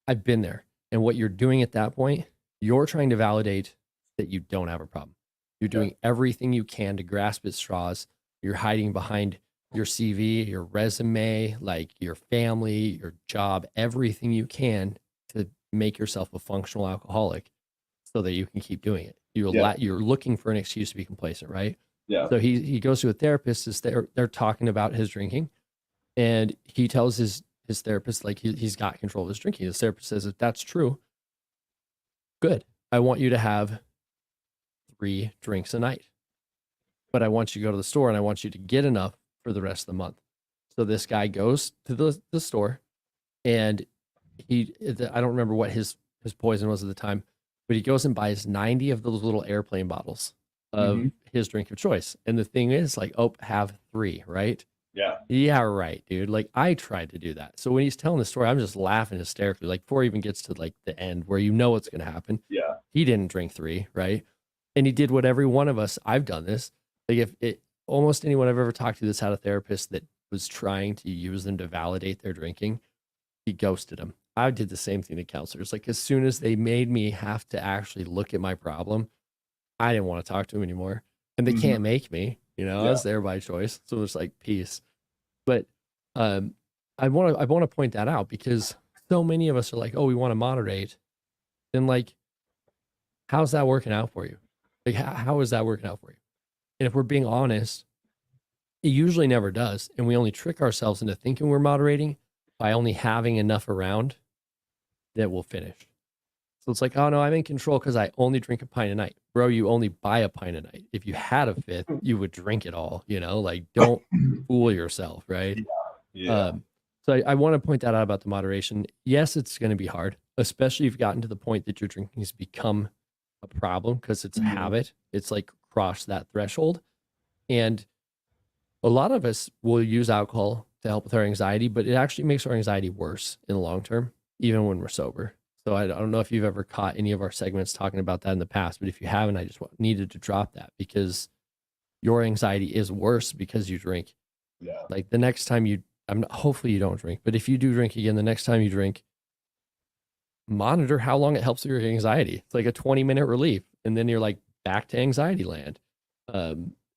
I've been there. And what you're doing at that point, you're trying to validate that you don't have a problem. You're doing everything you can to grasp at straws. You're hiding behind your CV, your resume, like your family, your job, everything you can to make yourself a functional alcoholic so that you can keep doing it. You're looking for an excuse to be complacent, right? Yeah. So he goes to a therapist. They're talking about his drinking, and he tells his therapist like he's got control of his drinking. His therapist says, if that's true, good. I want you to have 3 drinks a night, but I want you to go to the store and I want you to get enough for the rest of the month. So this guy goes to the store, and I don't remember what his poison was at the time, but he goes and buys 90 of those little airplane bottles of his drink of choice. And the thing is like, oh, have 3, right? Yeah. Yeah, right, dude. Like I tried to do that. So when he's telling the story, I'm just laughing hysterically. Like before he even gets to like the end where you know what's going to happen. Yeah. He didn't drink 3, right? And he did what every one of us, I've done this. Like if it, almost anyone I've ever talked to that's had a therapist that was trying to use them to validate their drinking, he ghosted them. I did the same thing to counselors. Like as soon as they made me have to actually look at my problem, I didn't want to talk to him anymore. And they can't make me, you know, I was there by choice. So it's like peace. But I want to point that out because so many of us are like, oh, we want to moderate. Then like, how's that working out for you? Like, how is that working out for you? And if we're being honest, it usually never does. And we only trick ourselves into thinking we're moderating by only having enough around that we'll finish. So it's like, oh no, I'm in control because I only drink a pint a night. Bro, you only buy a pint a night. If you had a 5th, you would drink it all, you know, like don't fool yourself, right? Yeah. So I want to point that out about the moderation. Yes, it's going to be hard, especially if you've gotten to the point that your drinking has become a problem because it's a habit. It's like crossed that threshold. And a lot of us will use alcohol to help with our anxiety, but it actually makes our anxiety worse in the long term, even when we're sober. So I don't know if you've ever caught any of our segments talking about that in the past, but if you haven't, I just needed to drop that because your anxiety is worse because you drink. Yeah. Like the next time hopefully you don't drink, but if you do drink again, the next time you drink, monitor how long it helps with your anxiety. It's like a 20-minute relief. And then you're like back to anxiety land.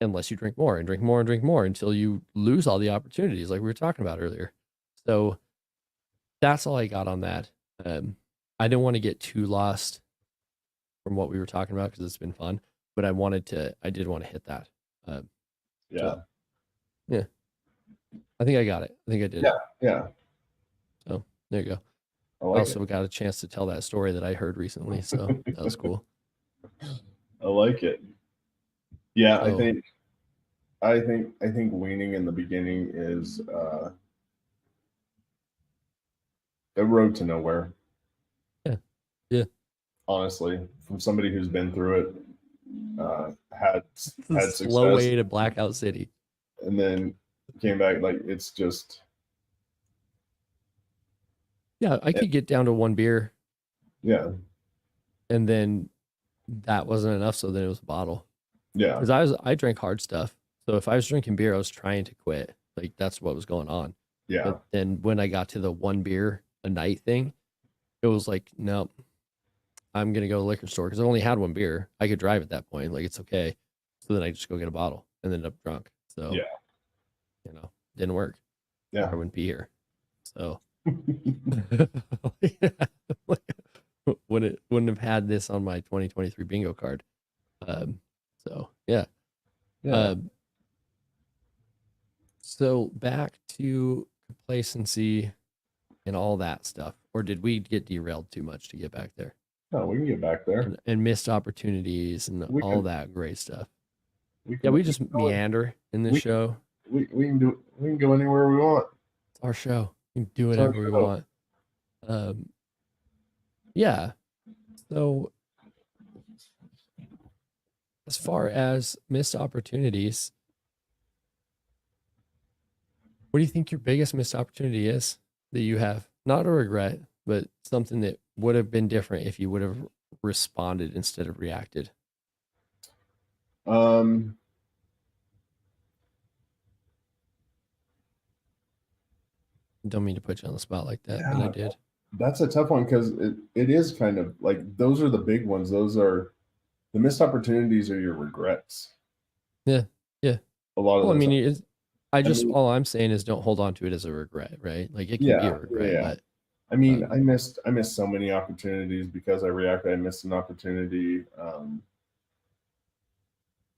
Unless you drink more and drink more and drink more until you lose all the opportunities like we were talking about earlier. So that's all I got on that. I didn't want to get too lost from what we were talking about because it's been fun, but I did want to hit that. Yeah. Yeah. I think I got it. I think I did. Yeah. So there you go. I I like also got a chance to tell that story that I heard recently. So that was cool. I like it. Yeah. So, I think weaning in the beginning is a road to nowhere. Yeah. Honestly, from somebody who's been through it, had Slow success, way to Blackout City. and then came back. Like it's just. Yeah, I could get down to 1 beer. Yeah. And then that wasn't enough. So then it was a bottle. Yeah. Because I drank hard stuff. So if I was drinking beer, I was trying to quit. Like that's what was going on. Yeah. But then when I got to the 1 beer a night thing, it was like, no, I'm gonna go to the liquor store because I only had 1 beer. I could drive at that point. Like it's okay. So then I just go get a bottle and end up drunk. So didn't work. Yeah. I wouldn't be here. So wouldn't have had this on my 2023 bingo card. So yeah. Yeah. So back to complacency and all that stuff, or did we get derailed too much to get back there? No, we can get back there. And missed opportunities and We all can. that great stuff. We Yeah, can. we just meander in this we- show. We can do. We can go anywhere we want. It's our show. We can do It's our whatever we show. want. Yeah. So as far as missed opportunities, what do you think your biggest missed opportunity is that you have? Not a regret, but something that would have been different if you would have responded instead of reacted. Um, Don't mean to put you on the spot like that, but I did. That's a tough one because it is kind of like those are the big ones. Those are the missed opportunities are your regrets. Yeah. Yeah. A lot of Well, I those. mean, all I'm saying is don't hold on to it as a regret, right? Like it can be a regret, but I mean, I missed so many opportunities because I reacted. I missed an opportunity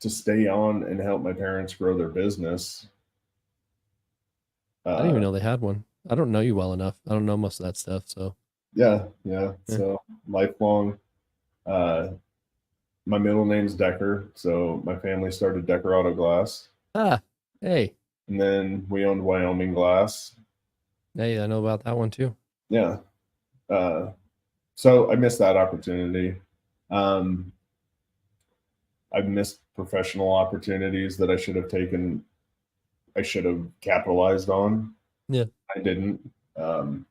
to stay on and help my parents grow their business. I didn't even know they had one. I don't know you well enough. I don't know most of that stuff. So yeah. So lifelong. My middle name's Decker, so my family started Decker Auto Glass. Hey. And then we owned Wyoming Glass. Hey, I know about that one too. Yeah. So I missed that opportunity. I've missed professional opportunities that I should have taken. I should have capitalized on. Yeah. I didn't. And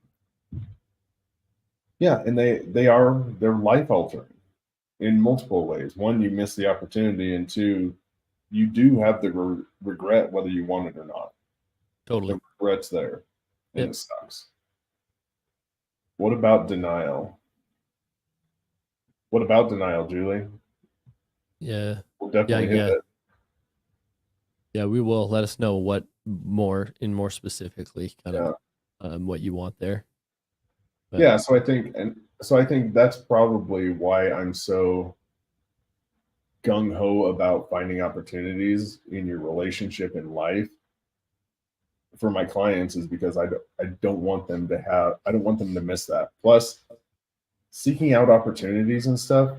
they're life altering in multiple ways. One, you miss the opportunity, and two, you do have the regret whether you want it or not. Totally. The regret's there, and it sucks. What about denial? What about denial, Julie? Yeah. We'll definitely hit it. Yeah, we will. Let us know what more specifically kind of what you want there. But, yeah, so I think that's probably why I'm so gung ho about finding opportunities in your relationship in life for my clients is because I don't want them to miss that. Plus, seeking out opportunities and stuff,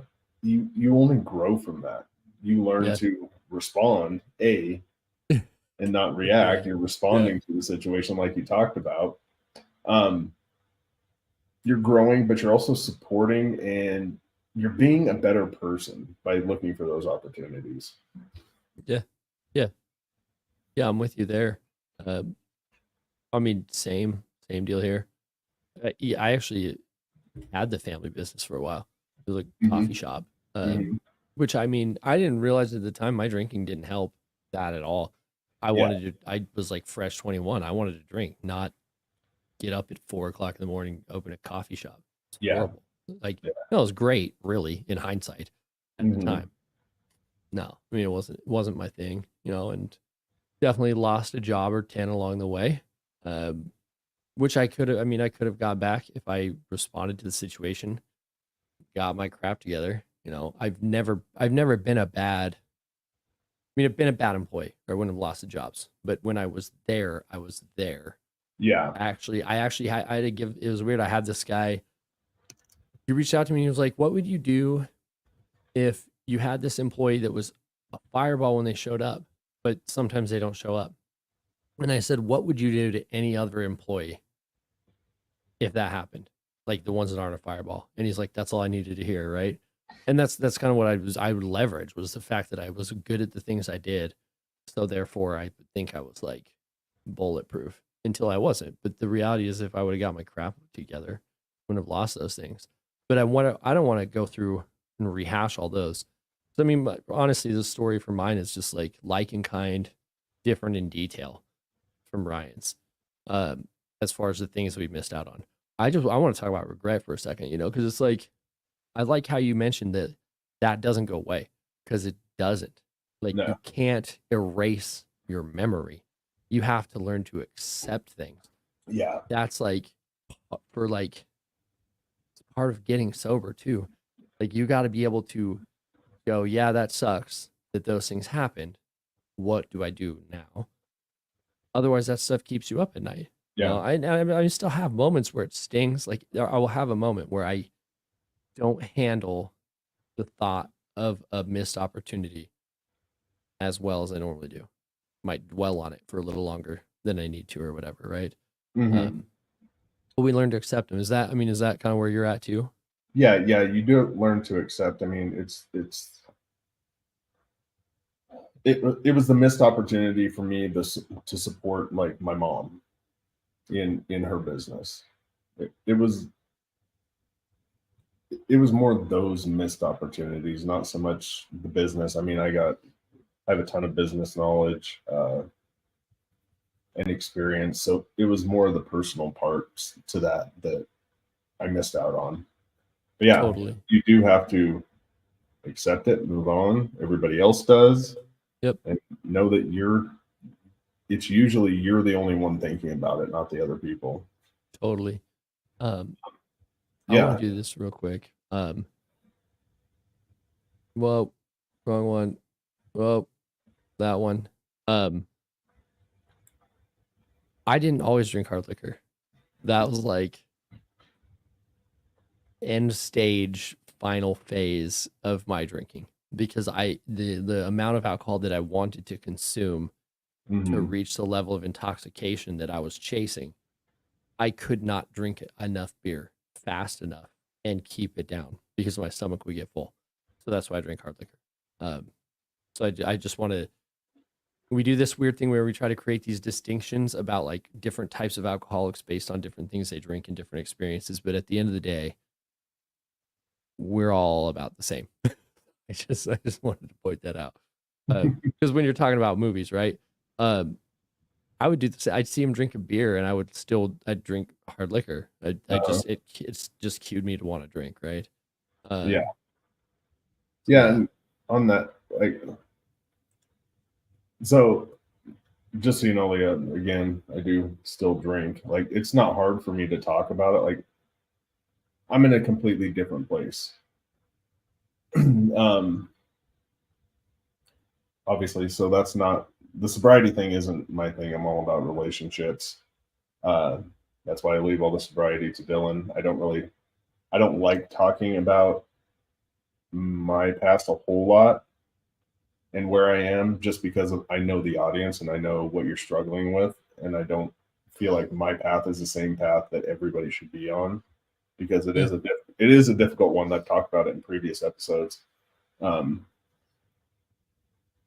you only grow from that. You learn to respond, and not react. You're responding to the situation like you talked about. You're growing, but you're also supporting and you're being a better person by looking for those opportunities. Yeah. I'm with you there. I mean, same deal here. I actually had the family business for a while. It was a coffee shop, which I mean, I didn't realize at the time my drinking didn't help that at all. I was like fresh 21. I wanted to drink, not get up at 4:00 in the morning, open a coffee shop. It's horrible. Like, no, it was great, really, in hindsight at the time. No, I mean, it wasn't my thing, and definitely lost a job or 10 along the way. Which I could have got back if I responded to the situation, got my crap together. I've never been a bad, I've been a bad employee, or I wouldn't have lost the jobs. But when I was there, I was there. Yeah. I had to give, it was weird. I had this guy, he reached out to me and he was like, what would you do if you had this employee that was a fireball when they showed up, but sometimes they don't show up? And I said, what would you do to any other employee if that happened? Like the ones that aren't a fireball. And he's like, that's all I needed to hear. Right. And that's kind of what I would leverage, was the fact that I was good at the things I did. So therefore I think I was like bulletproof until I wasn't. But the reality is, if I would have got my crap together, I wouldn't have lost those things. But I don't want to go through and rehash all those. So, I mean, honestly, the story for mine is just like and kind, different in detail from Ryan's, as far as the things we missed out on. I want to talk about regret for a second, because it's like, I like how you mentioned that doesn't go away, because it doesn't. Like, you can't erase your memory. You have to learn to accept things. Yeah. That's like, for like, part of getting sober too. Like you got to be able to go, yeah, that sucks that those things happened. What do I do now? Otherwise, that stuff keeps you up at night. You know, Yeah. I still have moments where it stings. Like I will have a moment where I don't handle the thought of a missed opportunity as well as I normally do. Might dwell on it for a little longer than I need to or whatever, right? Hmm. Um, but we learn to accept them. Is that, I mean, is that kind of where you're at too? Yeah, yeah, you do learn to accept. I mean, it was the missed opportunity for me to support like my mom in her business. It was more of those missed opportunities, not so much the business. I mean, I have a ton of business knowledge and experience, so it was more of the personal parts to that I missed out on. But yeah, Totally. you do have to accept it, move on. Everybody else does, Yep. and know that it's usually you're the only one thinking about it, not the other people. Totally. Um, I want Yeah. to do this real quick. Well, wrong one. Well, that one. Um, I didn't always drink hard liquor. That was like end stage final phase of my drinking because the amount of alcohol that I wanted to consume to Hmm. reach the level of intoxication that I was chasing, I could not drink enough beer fast enough and keep it down because my stomach would get full. So that's why I drink hard liquor. Um, so I just want to, we do this weird thing where we try to create these distinctions about like different types of alcoholics based on different things they drink and different experiences. But at the end of the day, we're all about the same. I just wanted to point that out. Because when you're talking about movies, right? Um, I would do the same. I'd see him drink a beer, and I'd drink hard liquor. I Uh, just it's just cued me to want to drink, right? yeah, So yeah, yeah, and on that, like, so just so you know, Leah, again, I do still drink. Like, it's not hard for me to talk about it. Like, I'm in a completely different place. um, obviously, so that's not the sobriety thing. Isn't my thing. I'm all about relationships. Uh, that's why I leave all the sobriety to Dillon. I don't like talking about my past a whole lot and where I am just because I know the audience and I know what you're struggling with. And I don't feel like my path is the same path that everybody should be on because yeah, it is a difficult one. I've talked about it in previous episodes. Um,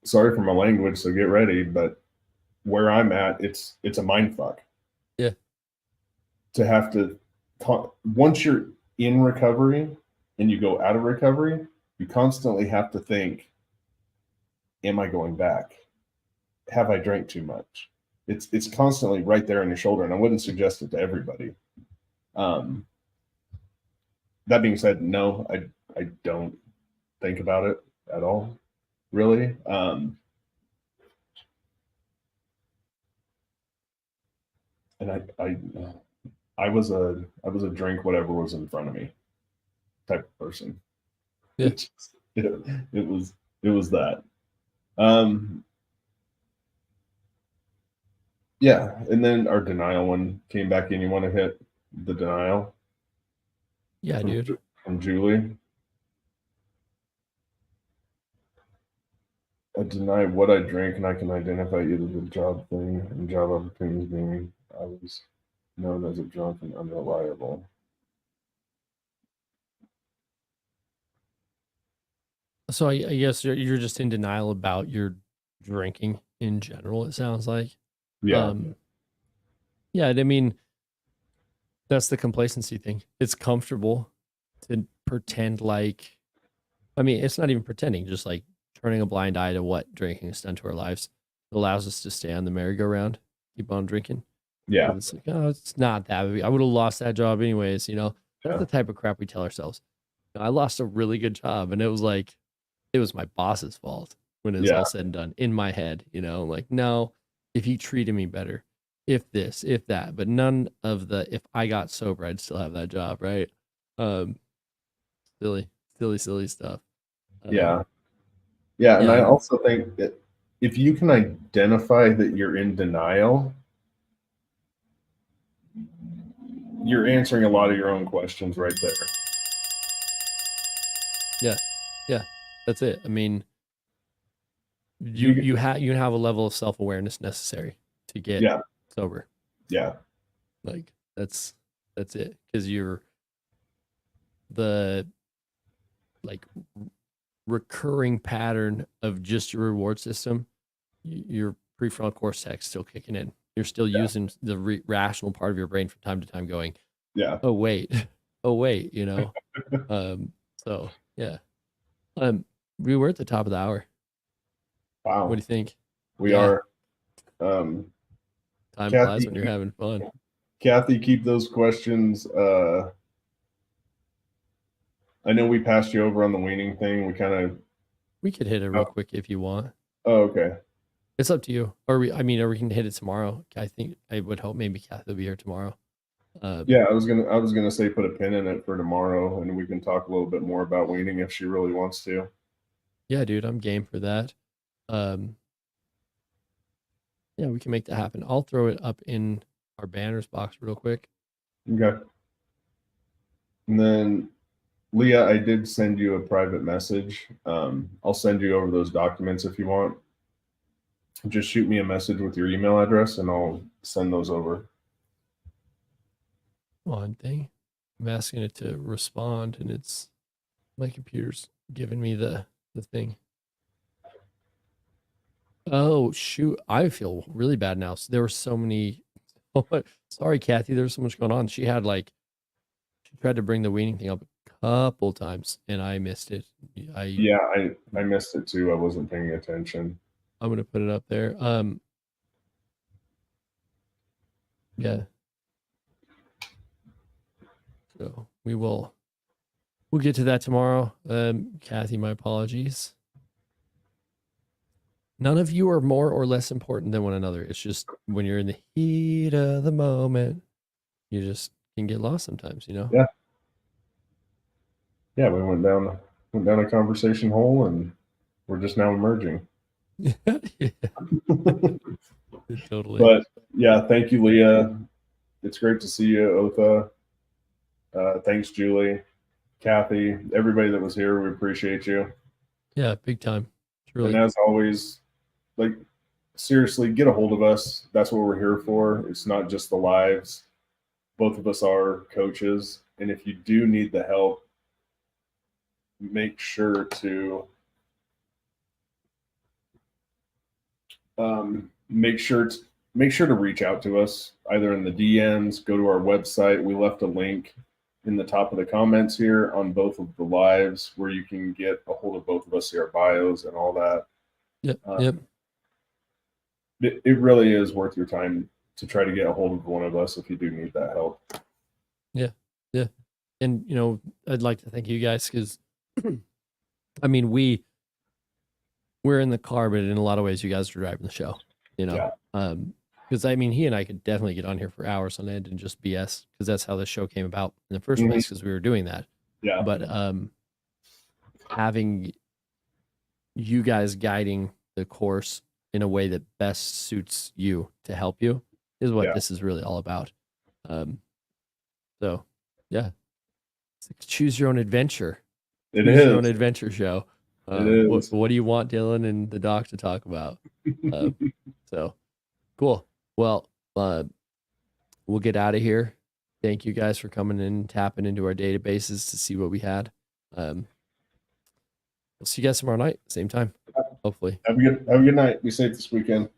sorry for my language, so get ready. But where I'm at, it's a mind fuck yeah, to have to once you're in recovery and you go out of recovery, you constantly have to think, am I going back? Have I drank too much? It's constantly right there on your shoulder, and I wouldn't suggest it to everybody. Um, that being said, no, I don't think about it at all, really. And I was a drink whatever was in front of me type of person. yeah. It just, it was that. Um, yeah, and then our denial one came back in. You want to hit the denial Yeah, from dude. from Julie? I deny what I drink, and I can identify either the job thing and job opportunities being I was known as a drunk and unreliable. So I guess you're just in denial about your drinking in general. It sounds like. Yeah, Um, yeah, I mean that's the complacency thing. It's comfortable to pretend like. I mean, it's not even pretending. Just like turning a blind eye to what drinking has done to our lives. It allows us to stay on the merry-go-round, keep on drinking. yeah, It's like, oh, it's not that big. I would have lost that job anyways. That's yeah, the type of crap we tell ourselves. I lost a really good job, and it was like, it was my boss's fault when it's yeah, all said and done in my head. Like, no, if he treated me better, if this, if that, but none of the, if I got sober, I'd still have that job, right? Silly, silly stuff. Yeah. Yeah. And I Yeah. also think that if you can identify that you're in denial, you're answering a lot of your own questions right there. Yeah. That's it. I mean, you You, have a level of self-awareness necessary to get yeah. sober. Yeah. Like that's it. Because you're the like recurring pattern of just your reward system, your prefrontal cortex still kicking in. You're still using the rational part of your brain from time to time going, Yeah. oh wait, oh wait, you know. So yeah. We were at the top of the hour. What do Wow. you think? We Yeah, are. Um, time flies Kathy, when you're having fun. Kathy, keep those questions. I know we passed you over on the weaning thing. We kind of. We could hit it real quick if you want. Oh, okay. It's up to you. Or we can hit it tomorrow. I think I would hope maybe Kathy will be here tomorrow. Yeah, I was gonna say put a pin in it for tomorrow, and we can talk a little bit more about weaning if she really wants to. Yeah, dude, I'm game for that. Um, yeah, we can make that happen. I'll throw it up in our banners box real quick. Okay. And then Leah, I did send you a private message. I'll send you over those documents if you want. Just shoot me a message with your email address, and I'll send those over. One thing. I'm asking it to respond, and it's my computer's giving me the thing. Oh shoot, I feel really bad now. So there were so many. Oh, sorry, Kathy. There's so much going on. She tried to bring the weaning thing up a couple times, and I missed it. Yeah, I missed it too. I wasn't paying attention. I'm gonna put it up there. Yeah. So we'll get to that tomorrow. Kathy, my apologies. None of you are more or less important than one another. It's just when you're in the heat of the moment, you just can get lost sometimes, you know? Yeah. Yeah, we went down a conversation hole, and we're just now emerging. Yeah, totally. But yeah, thank you, Leah. It's great to see you, Otha. Thanks, Julie, Kathy, everybody that was here. We appreciate you. Yeah, big time. Truly. And as always, like seriously, get a hold of us. That's what we're here for. It's not just the lives. Both of us are coaches, and if you do need the help, make sure to make sure to reach out to us either in the DMs. Go to our website. We left a link in the top of the comments here on both of the lives where you can get a hold of both of us, see our bios and all that. Yep. It really is worth your time to try to get a hold of one of us if you do need that help. Yeah. And I'd like to thank you guys because I mean we're in the car, but in a lot of ways you guys are driving the show, Yeah. because I mean he and I could definitely get on here for hours on end and just BS because that's how the show came about in the 1st place, because we were doing that. Yeah. But having you guys guiding the course in a way that best suits you to help you is what this is really all about. So yeah, it's like choose your own adventure. Choose your own adventure show. What do you want Dillon and the doc to talk about? So cool. Well, we'll get out of here. Thank you guys for coming in and tapping into our databases to see what we had. We'll see you guys tomorrow night, same time, hopefully. Have a good night. Be safe this weekend.